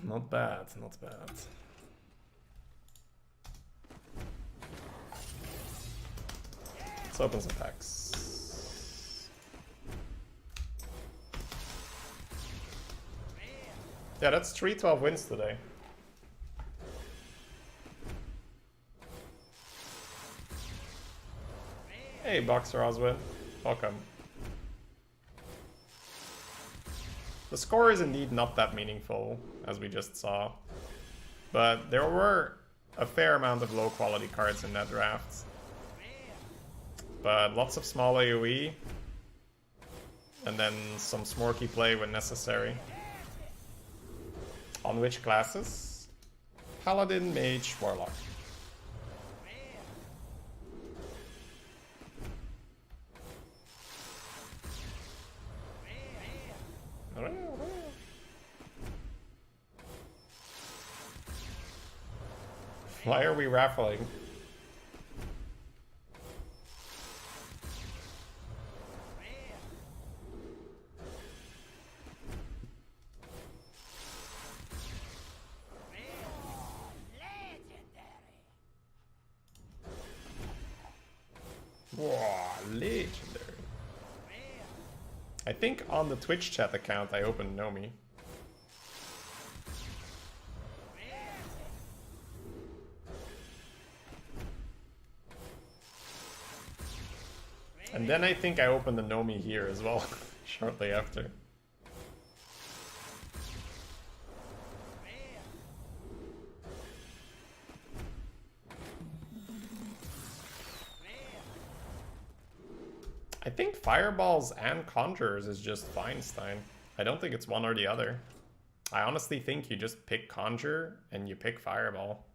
Not bad, not bad. Let's open some packs. Yeah, that's 3-12 wins today. Hey, Boxer Oswin. Welcome. The score is indeed not that meaningful, as we just saw. But there were a fair amount of low quality cards in that draft. But lots of small AoE. And then some smorky play when necessary. On which classes? Paladin, Mage, Warlock. Why are we raffling? Wow, legendary. I think on the Twitch chat account I opened Nomi. And then I think I opened the Nomi here as well, shortly after. I think Fireballs and Conjurers is just Feinstein. I don't think it's one or the other. I honestly think you just pick Conjure and you pick Fireball.